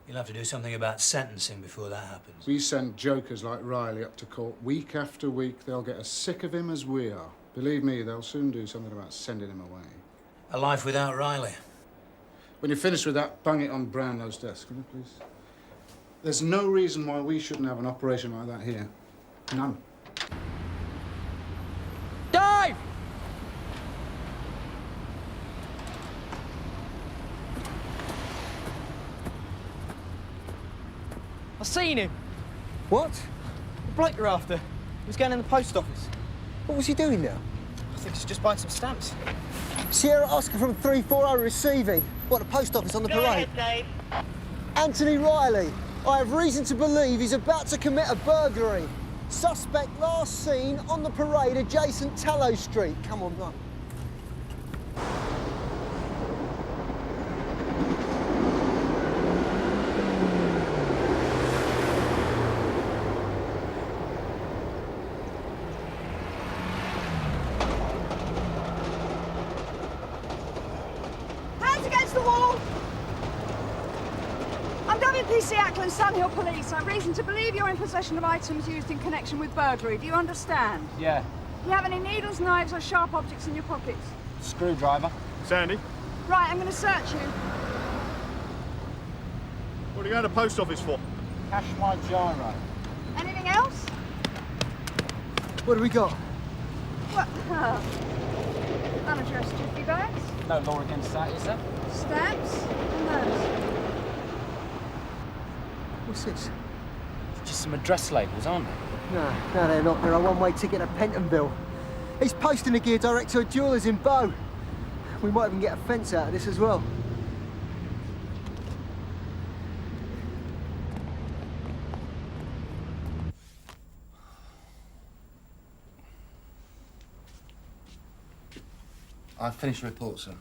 You'll have to do something about sentencing before that happens. We send jokers like Riley up to court week after week. They'll get as sick of him as we are. Believe me, they'll soon do something about sending him away. A life without Riley. When you're finished with that, bang it on Brownlow's desk, will you please? There's no reason why we shouldn't have an operation like that here. None. Dave! I've seen him. What? The bloke you're after. He was going in the post office. What was he doing now? I think he's just buying some stamps. Sierra Oscar from 340 receiving. What, the post office on the parade? Dave. Anthony Riley. I have reason to believe he's about to commit a burglary. Suspect last seen on the parade adjacent Tallow Street. Come on, run. Hands against the wall! I'm WPC Ackland, Sunhill Police. I have reason to believe you're in possession of items used in connection with burglary. Do you understand? Yeah. Do you have any needles, knives, or sharp objects in your pockets? Screwdriver. Sandy, Right, I'm going to search you. what are you going to the post office for? Cash my gyro. Anything else? What do we got? What? town address, jiffy bags? No law against that, is there? Stamps? And those? What's this? Just some address labels, aren't they? No, they're not. They're a one-way ticket to Pentonville. He's posting the gear direct to a jeweller's in Bow. We might even get a fence out of this as well. I finished the report, sir.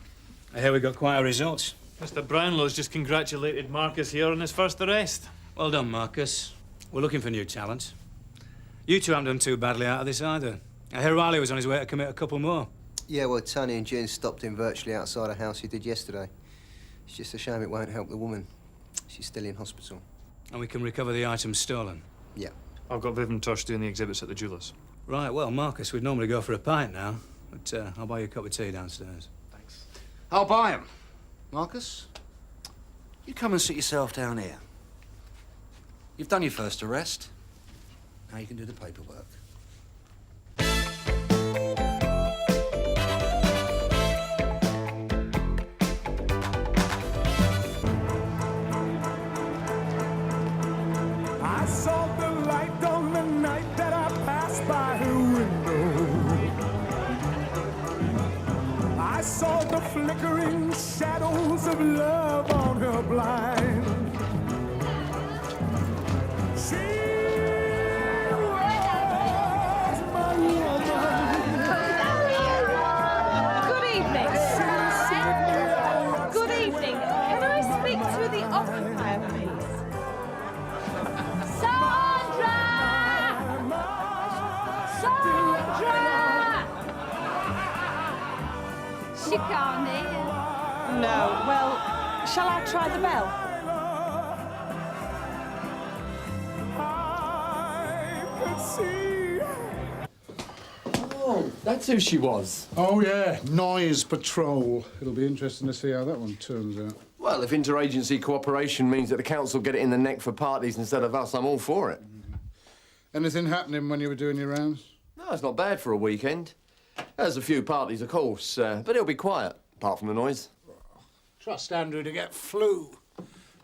I hear we got quite a result. Mr. Brownlow's just congratulated Marcus here on his first arrest. Well done, Marcus. We're looking for new talent. You two haven't done too badly out of this either. I hear Riley was on his way to commit a couple more. Yeah, well, Tony and Jen stopped him virtually outside a house he did yesterday. It's just a shame it won't help the woman. She's still in hospital. And we can recover the items stolen. Yeah. I've got Viv and Tosh doing the exhibits at the jewellers. Right, well, Marcus, we'd normally go for a pint now, but I'll buy you a cup of tea downstairs. Thanks. I'll buy 'em. Marcus, you come and sit yourself down here. You've done your first arrest. Now you can do the paperwork. I saw the light on the night that I passed by her window. I saw the flickering shadows of love on her blind. She was my woman. Good evening. Good evening. Can I speak to the occupier, please? Sandra! She can't hear. No. Well, shall I try the bell? Oh, that's who she was. Oh, yeah, Noise Patrol. It'll be interesting to see how that one turns out. Well, if interagency cooperation means that the council get it in the neck for parties instead of us, I'm all for it. Anything happening when you were doing your rounds? No, it's not bad for a weekend. There's a few parties, of course, but it'll be quiet, apart from the noise. Trust Andrew to get flu.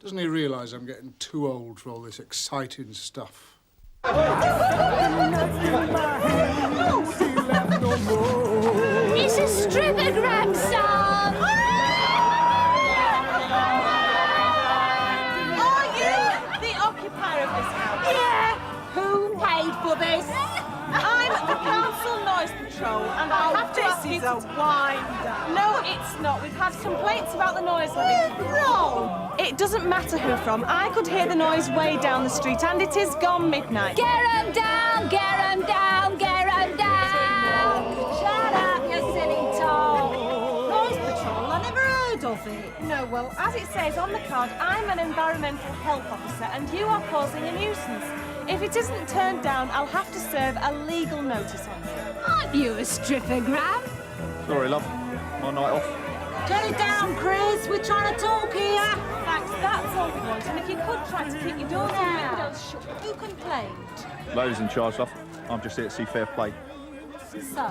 Doesn't he realise I'm getting too old for all this exciting stuff? It's a strippogram, son! Are you the occupier of this house? Yeah! Who paid for this? I'm the council noise patrol, and I have to ask you to... wind-up. No, it's not. We've had complaints about the noise level. No! It doesn't matter who from. I could hear the noise way down the street, and it is gone midnight. Get 'em down, get 'em down, get 'em down! Shut up, you silly toad! Noise patrol? I never heard of it. No, well, as it says on the card, I'm an environmental health officer, and you are causing a nuisance. If it isn't turned down, I'll have to serve a legal notice on you. Aren't you a strippogram? Sorry, love. My night off. Turn it down, Chris. We're trying to talk here. Thanks, that's all we want. And if you could try to keep your doors and windows shut. Who complained? Ladies in charge, love. I'm just here to see fair play. So,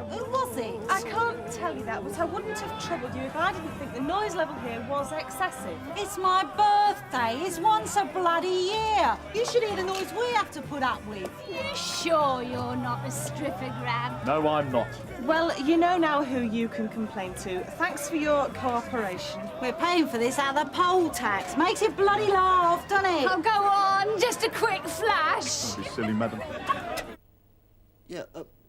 who was it? I can't tell you that, but I wouldn't have troubled you if I didn't think the noise level here was excessive. It's my birthday. It's once a bloody year. You should hear the noise we have to put up with. You sure you're not a strippogram? No, I'm not. Well, you know now who you can complain to. Thanks for your cooperation. We're paying for this out of the poll tax. Makes it bloody laugh, doesn't it? Oh, go on. Just a quick flash. Don't be silly, madam. Yeah,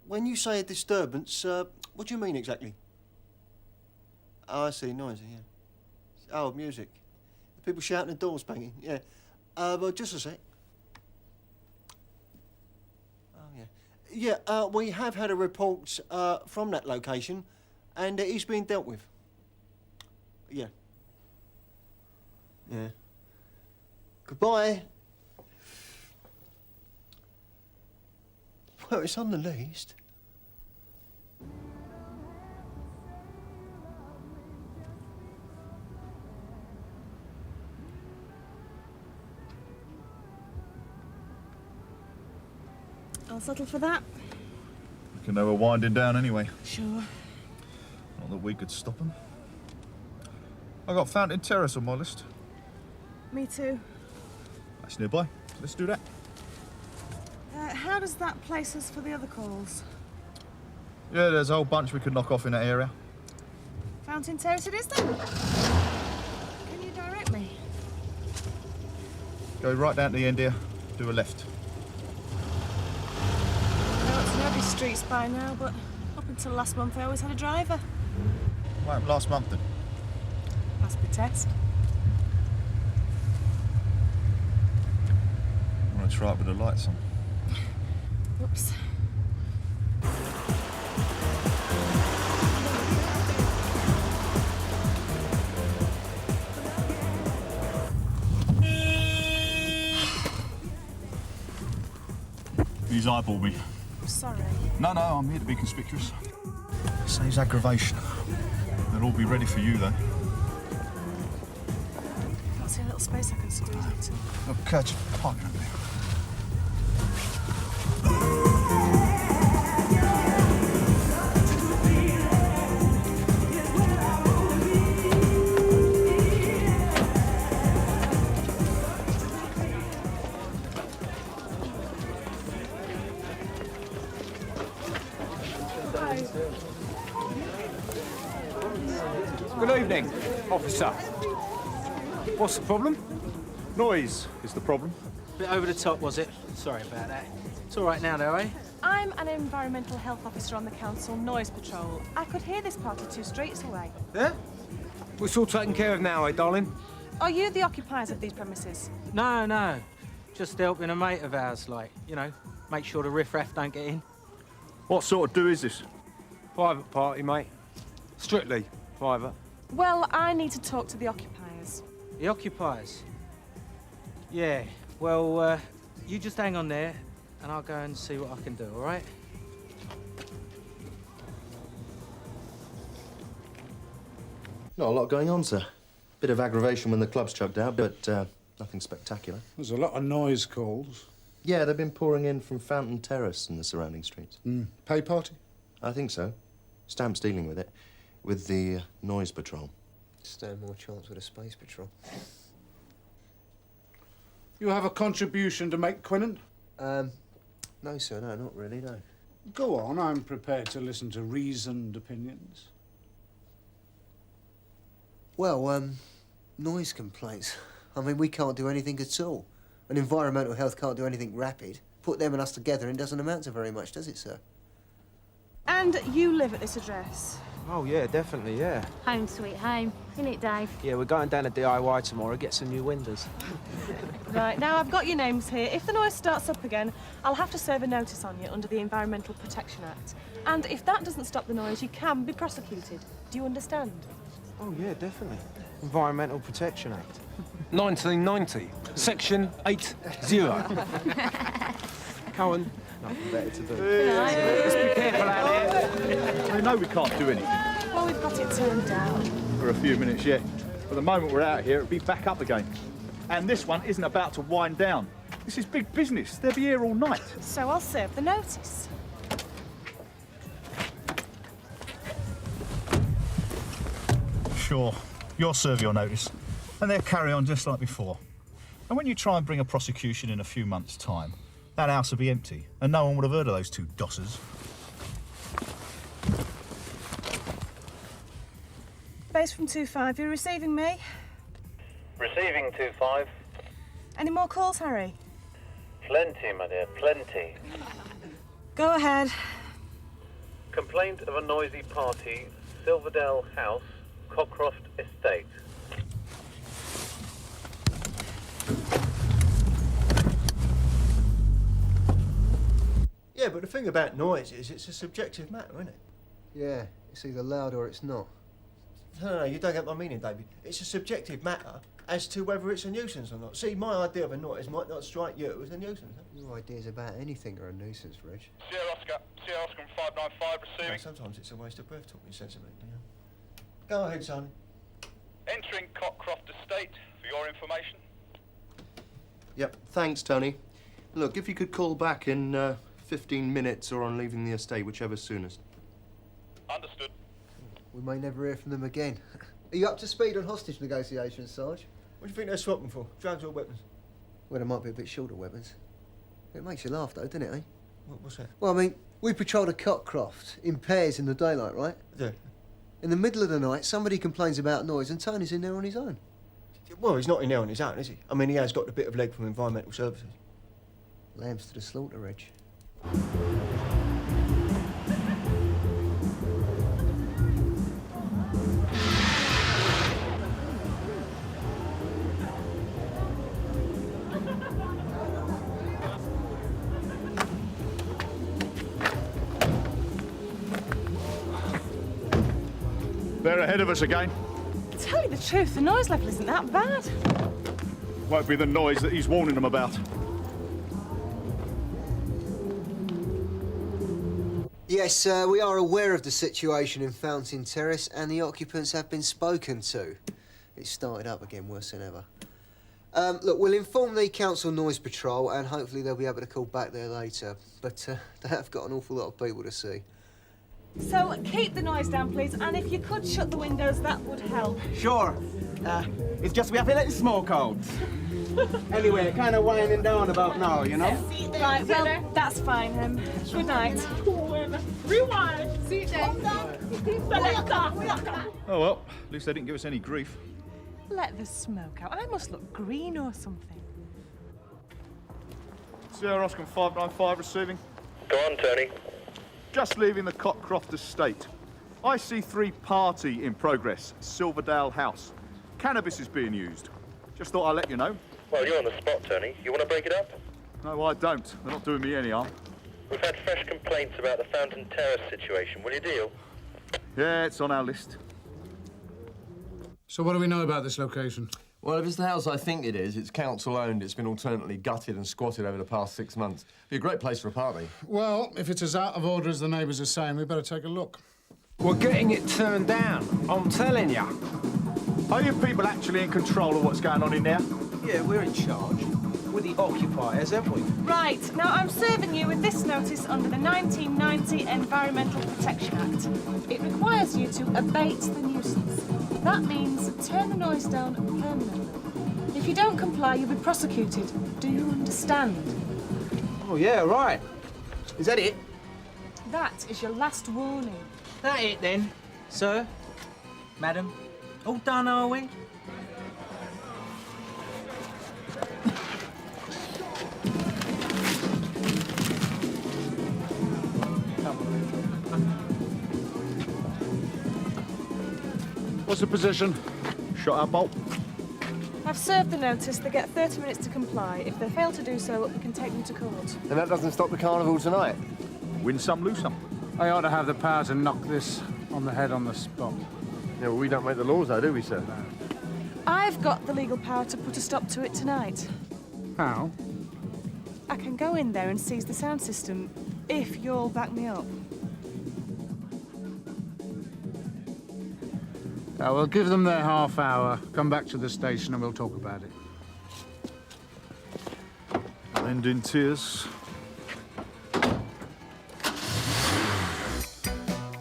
when you say a disturbance, what do you mean exactly? Oh, I see, noisy, yeah. Oh, music. People shouting and doors banging, yeah. Well, just a sec. Oh, yeah. Yeah, we have had a report from that location, and it's been dealt with. Yeah. Yeah. Goodbye. Well, it's on the list. I'll settle for that. We can know we're winding down anyway. Sure. Not that we could stop them. I got Fountain Terrace on my list. Me too. That's nearby. Let's do that. How does that place us for the other calls? Yeah, there's a whole bunch we could knock off in that area. Fountain Terrace it is then? Can you direct me? Go right down to the end here, do a left. I know it's nobody's streets by now, but up until last month I always had a driver. What happened last month then? Must be test. I want to try it with the lights on. Whoops. He's eyeballed me. Sorry. No, I'm here to be conspicuous. Saves aggravation. They'll all be ready for you, though. Can't see a little space I can squeeze into. I'll catch a parking up there. Good evening, officer. What's the problem? Noise is the problem. Bit over the top, was it? Sorry about that. It's all right now, though, eh? I'm an environmental health officer on the council noise patrol. I could hear this party 2 streets away. Yeah? It's all taken care of now, eh, darling? Are you the occupiers of these premises? No. Just helping a mate of ours, like, you know, make sure the riffraff don't get in. What sort of do is this? Private party, mate. Strictly private. Well, I need to talk to the occupiers. The occupiers? Yeah, well, you just hang on there, and I'll go and see what I can do, all right? Not a lot going on, sir. Bit of aggravation when the club's chucked out, but nothing spectacular. There's a lot of noise calls. Yeah, they've been pouring in from Fountain Terrace and the surrounding streets. Pay party? I think so. Stamp's dealing with it, with the noise patrol. Stand more chance with a space patrol. You have a contribution to make, Quinnen? No, sir, no, not really, no. Go on, I'm prepared to listen to reasoned opinions. Well, noise complaints. I mean, we can't do anything at all. And environmental health can't do anything rapid. Put them and us together and it doesn't amount to very much, does it, sir? And you live at this address? Oh, yeah, definitely, yeah. Home sweet home, isn't it, Dave? Yeah, we're going down to DIY tomorrow, get some new windows. Right, now I've got your names here. If the noise starts up again, I'll have to serve a notice on you under the Environmental Protection Act. And if that doesn't stop the noise, you can be prosecuted. Do you understand? Oh, yeah, definitely. Environmental Protection Act. 1990, Section 80. Cohen, nothing better to do. Just be careful out here. We know we can't do anything. Well, we've got it turned down. For a few minutes yet. But the moment we're out here, it'll be back up again. And this one isn't about to wind down. This is big business. They'll be here all night. So I'll serve the notice. Sure, you'll serve your notice, and they'll carry on just like before. And when you try and bring a prosecution in a few months' time, that house will be empty, and no one would have heard of those 2 dossers. Base from 2-5, you're receiving me? Receiving 2-5. Any more calls, Harry? Plenty, my dear, plenty. Go ahead. Complaint of a noisy party, Silverdale House, Cockcroft Estate. Yeah, but the thing about noise is it's a subjective matter, isn't it? Yeah, it's either loud or it's not. No, you don't get my meaning, David. It's a subjective matter as to whether it's a nuisance or not. See, my idea of a noise might not strike you as a nuisance. Huh? Your ideas about anything are a nuisance, Reg. Sierra Oscar 595 receiving. Sometimes it's a waste of breath talking sensibly, you know. Go ahead, Sonny. Entering Cockcroft Estate for your information. Yep, thanks, Tony. Look, if you could call back in 15 minutes or on leaving the estate, whichever's soonest. Understood. We may never hear from them again. Are you up to speed on hostage negotiations, Sarge? What do you think they're swapping for? Drugs or weapons? Well, they might be a bit short of weapons. It makes you laugh, though, doesn't it, eh? What's that? Well, I mean, we patrolled a Croft in pairs in the daylight, right? Yeah. In the middle of the night, somebody complains about noise and Tony's in there on his own. Well, he's not in there on his own, is he? I mean, he has got a bit of leg from environmental services. Lambs to the slaughter, Reg. They're ahead of us again. To tell you the truth, the noise level isn't that bad. Won't be the noise that he's warning them about. Yes, we are aware of the situation in Fountain Terrace and the occupants have been spoken to. It's started up again, worse than ever. Look, we'll inform the council noise patrol and hopefully they'll be able to call back there later. But they have got an awful lot of people to see. So keep the noise down, please, and if you could shut the windows, that would help. Sure. It's just we have a little smoke out. Anyway, kind of winding down about now, you know? Right, well, that's fine. Good night. Rewind. See you then. Oh well, at least they didn't give us any grief. Let the smoke out. I must look green or something. Sierra Oscar 595 receiving. Go on, Tony. Just leaving the Croft estate. IC3 party in progress, Silverdale House. Cannabis is being used. Just thought I'd let you know. Well, you're on the spot, Tony. You want to break it up? No, I don't. They're not doing me any harm. We've had fresh complaints about the Fountain Terrace situation. Will you deal? Yeah, it's on our list. So what do we know about this location? Well, if it's the house I think it is, it's council-owned. It's been alternately gutted and squatted over the past 6 months. Be a great place for a party. Well, if it's as out of order as the neighbours are saying, we better take a look. We're getting it turned down, I'm telling you. Are you people actually in control of what's going on in there? Yeah, we're in charge. We're the occupiers, aren't we? Right, now I'm serving you with this notice under the 1990 Environmental Protection Act. It requires you to abate the nuisance. That means turn the noise down permanently. If you don't comply, you'll be prosecuted. Do you understand? Oh, yeah, right. Is that it? That is your last warning. That it, then? Sir? Madam? All done, are we? What's the position? Shot our bolt. I've served the notice. They get 30 minutes to comply. If they fail to do so, we can take them to court. And that doesn't stop the carnival tonight. Win some, lose some. I ought to have the power to knock this on the head on the spot. Yeah, well, we don't make the laws, though, do we, sir? I've got the legal power to put a stop to it tonight. How? I can go in there and seize the sound system, if you'll back me up. We'll give them their half hour, come back to the station and we'll talk about it. I'll end in tears.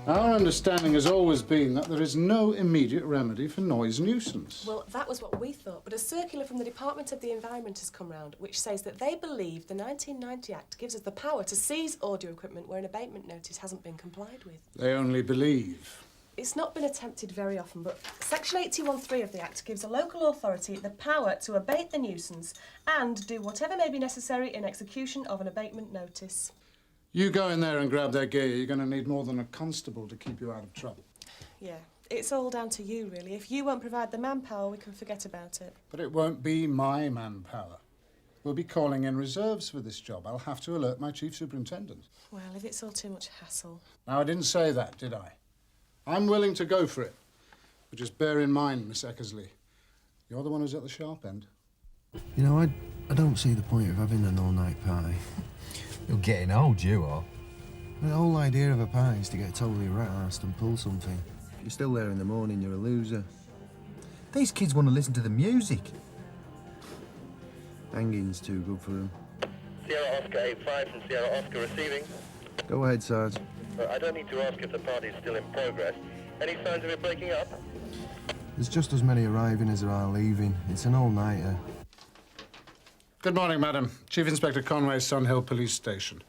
Our understanding has always been that there is no immediate remedy for noise nuisance. Well, that was what we thought, but a circular from the Department of the Environment has come round, which says that they believe the 1990 Act gives us the power to seize audio equipment where an abatement notice hasn't been complied with. They only believe. It's not been attempted very often, but Section 81(3) of the Act gives a local authority the power to abate the nuisance and do whatever may be necessary in execution of an abatement notice. You go in there and grab their gear. You're going to need more than a constable to keep you out of trouble. Yeah, it's all down to you, really. If you won't provide the manpower, we can forget about it. But it won't be my manpower. We'll be calling in reserves for this job. I'll have to alert my chief superintendent. Well, if it's all too much hassle. Now, I didn't say that, did I? I'm willing to go for it. But just bear in mind, Miss Eckersley, you're the one who's at the sharp end. You know, I don't see the point of having an all-night party. You're getting old, you are. The whole idea of a party is to get totally rat-arsed and pull something. If you're still there in the morning, you're a loser. These kids want to listen to the music. Hanging's too good for them. Sierra Oscar 85 from Sierra Oscar receiving. Go ahead, Sarge. I don't need to ask if the party is still in progress. Any signs of it breaking up? There's just as many arriving as there are leaving. It's an all-nighter. Good morning, madam. Chief Inspector Conway, Sunhill Police Station.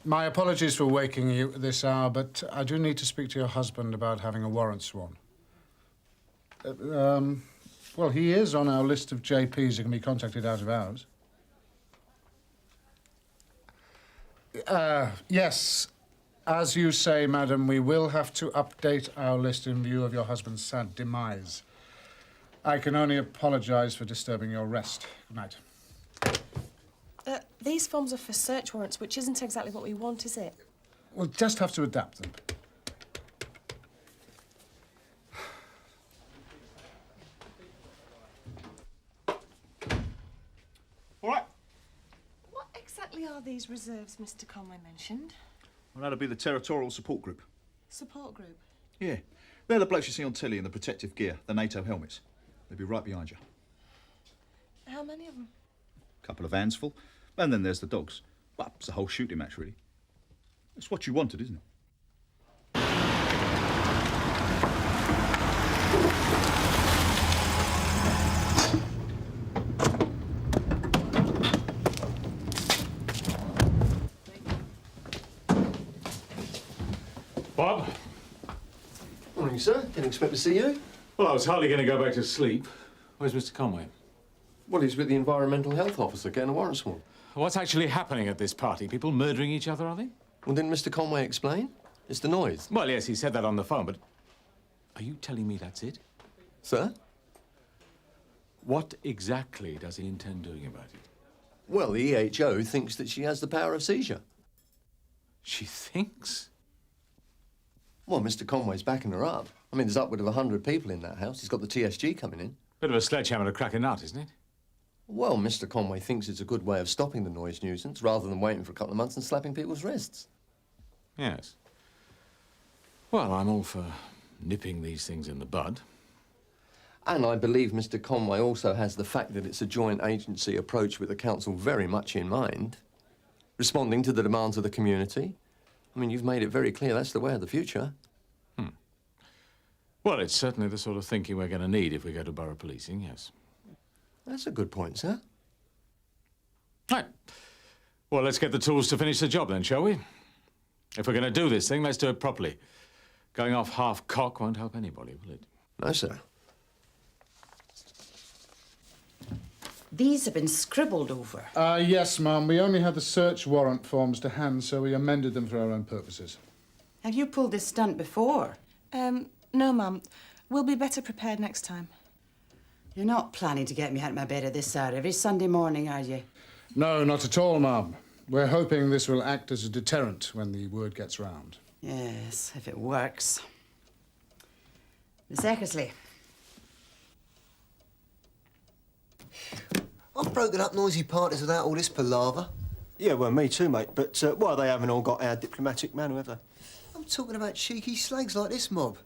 My apologies for waking you at this hour, but I do need to speak to your husband about having a warrant sworn. Well, he is on our list of JPs who can be contacted out of hours. Yes. As you say, madam, we will have to update our list in view of your husband's sad demise. I can only apologise for disturbing your rest. Good night. These forms are for search warrants, which isn't exactly what we want, is it? We'll just have to adapt them. All right. What exactly are these reserves Mr. Conway mentioned? Well, that'll be the territorial support group. Support group? Yeah. They're the blokes you see on telly in the protective gear, the NATO helmets. They'll be right behind you. How many of them? Couple of vans full. And then there's the dogs. Well, it's a whole shooting match, really. It's what you wanted, isn't it? Bob? Morning, sir. Didn't expect to see you. Well, I was hardly going to go back to sleep. Where's Mr. Conway? Well, he's with the environmental health officer getting a warrant sworn. What's actually happening at this party? People murdering each other, are they? Well, didn't Mr. Conway explain? It's the noise. Well, yes, he said that on the phone, but are you telling me that's it? Sir? What exactly does he intend doing about it? Well, the EHO thinks that she has the power of seizure. She thinks? Well, Mr. Conway's backing her up. I mean, there's upward of 100 people in that house. He's got the TSG coming in. Bit of a sledgehammer to crack a nut, isn't it? Well, Mr. Conway thinks it's a good way of stopping the noise nuisance rather than waiting for a couple of months and slapping people's wrists. Yes. Well, I'm all for nipping these things in the bud. And I believe Mr. Conway also has the fact that it's a joint agency approach with the council very much in mind, responding to the demands of the community. I mean, you've made it very clear that's the way of the future. Well, it's certainly the sort of thinking we're going to need if we go to borough policing, yes. That's a good point, sir. Right. Well, let's get the tools to finish the job then, shall we? If we're going to do this thing, let's do it properly. Going off half-cock won't help anybody, will it? No, sir. These have been scribbled over. Yes, ma'am. We only had the search warrant forms to hand, so we amended them for our own purposes. Have you pulled this stunt before? No, ma'am. We'll be better prepared next time. You're not planning to get me out of my bed at this hour every Sunday morning, are you? No, not at all, ma'am. We're hoping this will act as a deterrent when the word gets round. Yes, if it works. Miss Eckersley. I've broken up noisy parties without all this palaver. Yeah, well, me too, mate. But, well, they haven't all got our diplomatic manner, have they? I'm talking about cheeky slags like this mob.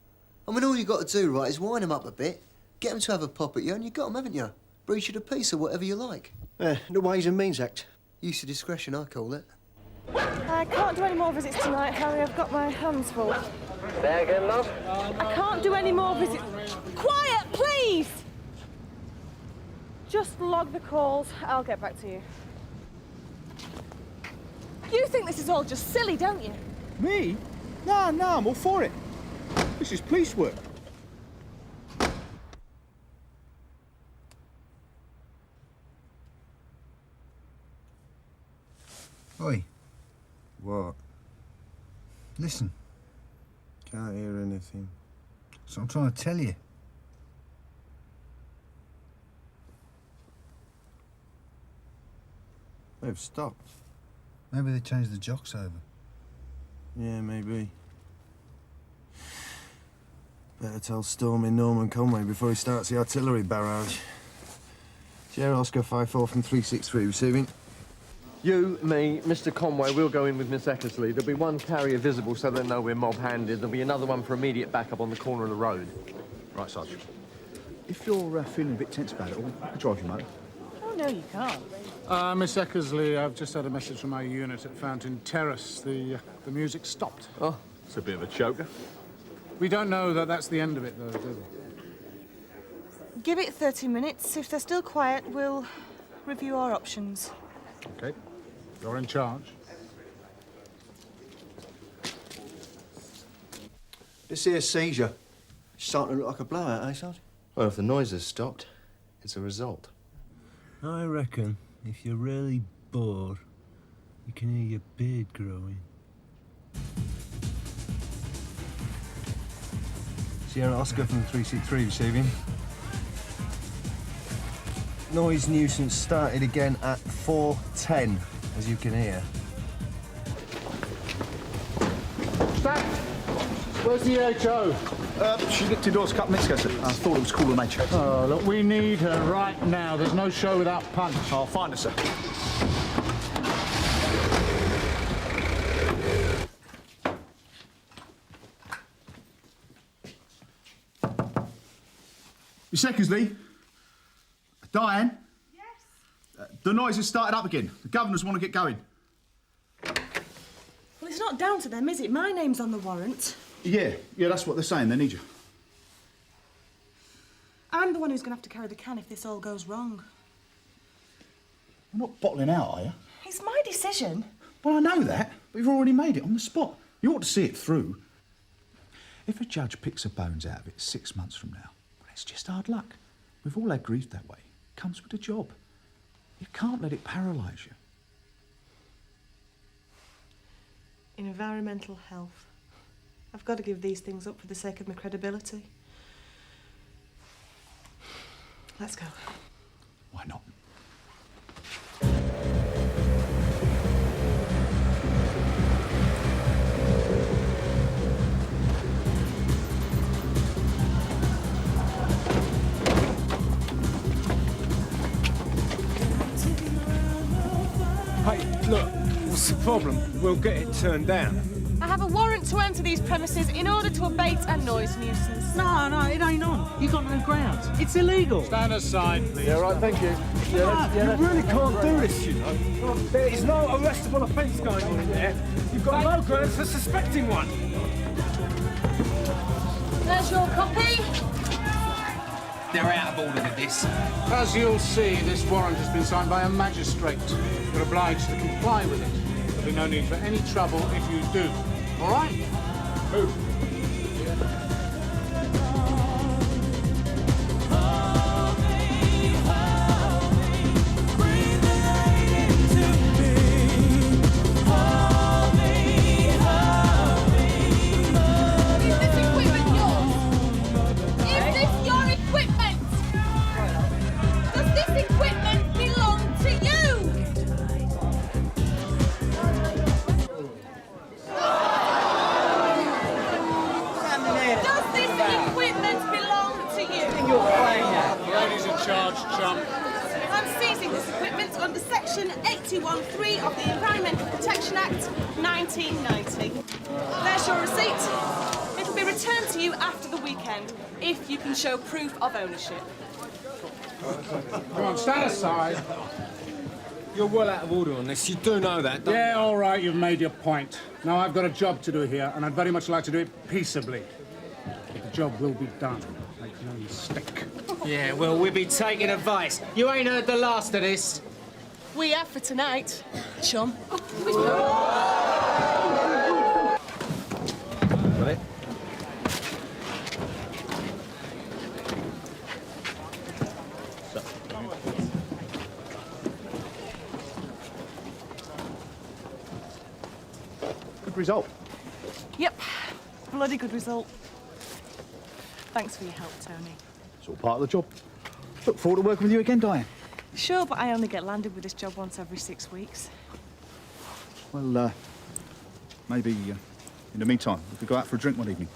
I mean, all you got to do, right, is wind them up a bit, get them to have a pop at you, and you got them, haven't you? Breach of the peace or whatever you like. The Ways and Means Act. Use of discretion, I call it. I can't do any more visits tonight, Harry. I've got my hands full. Say again, love? I can't do any more visits. Quiet, please! Just log the calls. I'll get back to you. You think this is all just silly, don't you? Me? No, I'm all for it. This is police work. Oi. What? Listen. Can't hear anything. That's what I'm trying to tell you. They've stopped. Maybe they changed the jocks over. Yeah, maybe. Better tell Stormy Norman Conway before he starts the artillery barrage. Sierra Oscar 54 from 363 receiving. You, me, Mr. Conway, we'll go in with Miss Eckersley. There'll be one carrier visible so they'll know we're mob-handed. There'll be another one for immediate backup on the corner of the road. Right, Sergeant. If you're feeling a bit tense about it all, I can drive you, mate. Oh, no, you can't. Miss Eckersley, I've just had a message from my unit at Fountain Terrace. The music stopped. Oh. It's a bit of a choker. We don't know that that's the end of it, though, do we? Give it 30 minutes. If they're still quiet, we'll review our options. OK. You're in charge. This here seizure, it's starting to look like a blowout, eh, Sergeant? Well, if the noise has stopped, it's a result. I reckon if you're really bored, you can hear your beard growing. Sierra Oscar from 363 this evening. Noise nuisance started again at 4:10, as you can hear. Stat! Where's the HO? She nipped indoors a couple minutes ago, sir. I thought it was cooler nature. Oh, look, we need her right now. There's no show without punch. I'll find her, sir. Your seconds, Lee. Diane? Yes? The noise has started up again. The governors want to get going. Well, it's not down to them, is it? My name's on the warrant. Yeah, that's what they're saying. They need you. I'm the one who's going to have to carry the can if this all goes wrong. You're not bottling out, are you? It's my decision. Well, I know that, but you've already made it on the spot. You ought to see it through. If a judge picks her bones out of it 6 months from now, well, it's just hard luck. We've all had grief that way. It comes with a job. You can't let it paralyse you. In environmental health, I've got to give these things up for the sake of my credibility. Let's go. Why not? Hey, look, what's the problem? We'll get it turned down. I have a warrant to enter these premises in order to abate a noise nuisance. No, it ain't on. You got no grounds. It's illegal. Stand aside, please. Yeah, right, thank you. You really can't do this, you know. There is no arrestable offence going on in there. You've got no grounds for suspecting one. There's your copy. They're out of order with this. As you'll see, this warrant has been signed by a magistrate. You're obliged to comply with it. There'll be no need for any trouble if you do. All right? Move. I'm seizing this equipment under Section 81(3) of the Environmental Protection Act, 1990. There's your receipt. It'll be returned to you after the weekend, if you can show proof of ownership. Come on, stand aside. You're well out of order on this. You do know that, don't you? Yeah, all right, you've made your point. Now, I've got a job to do here, and I'd very much like to do it peaceably. But the job will be done. Make no mistake. Yeah, well, we'll be taking advice. You ain't heard the last of this. We have for tonight, chum. Got it? Good result. Yep, bloody good result. Thanks for your help, Tony. It's all part of the job. Look forward to working with you again, Diane. Sure, but I only get landed with this job once every 6 weeks. Well, maybe in the meantime, we could go out for a drink one evening.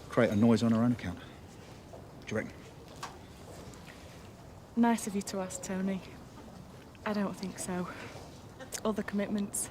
Create a noise on our own account. What do you reckon? Nice of you to ask, Tony. I don't think so. Other commitments.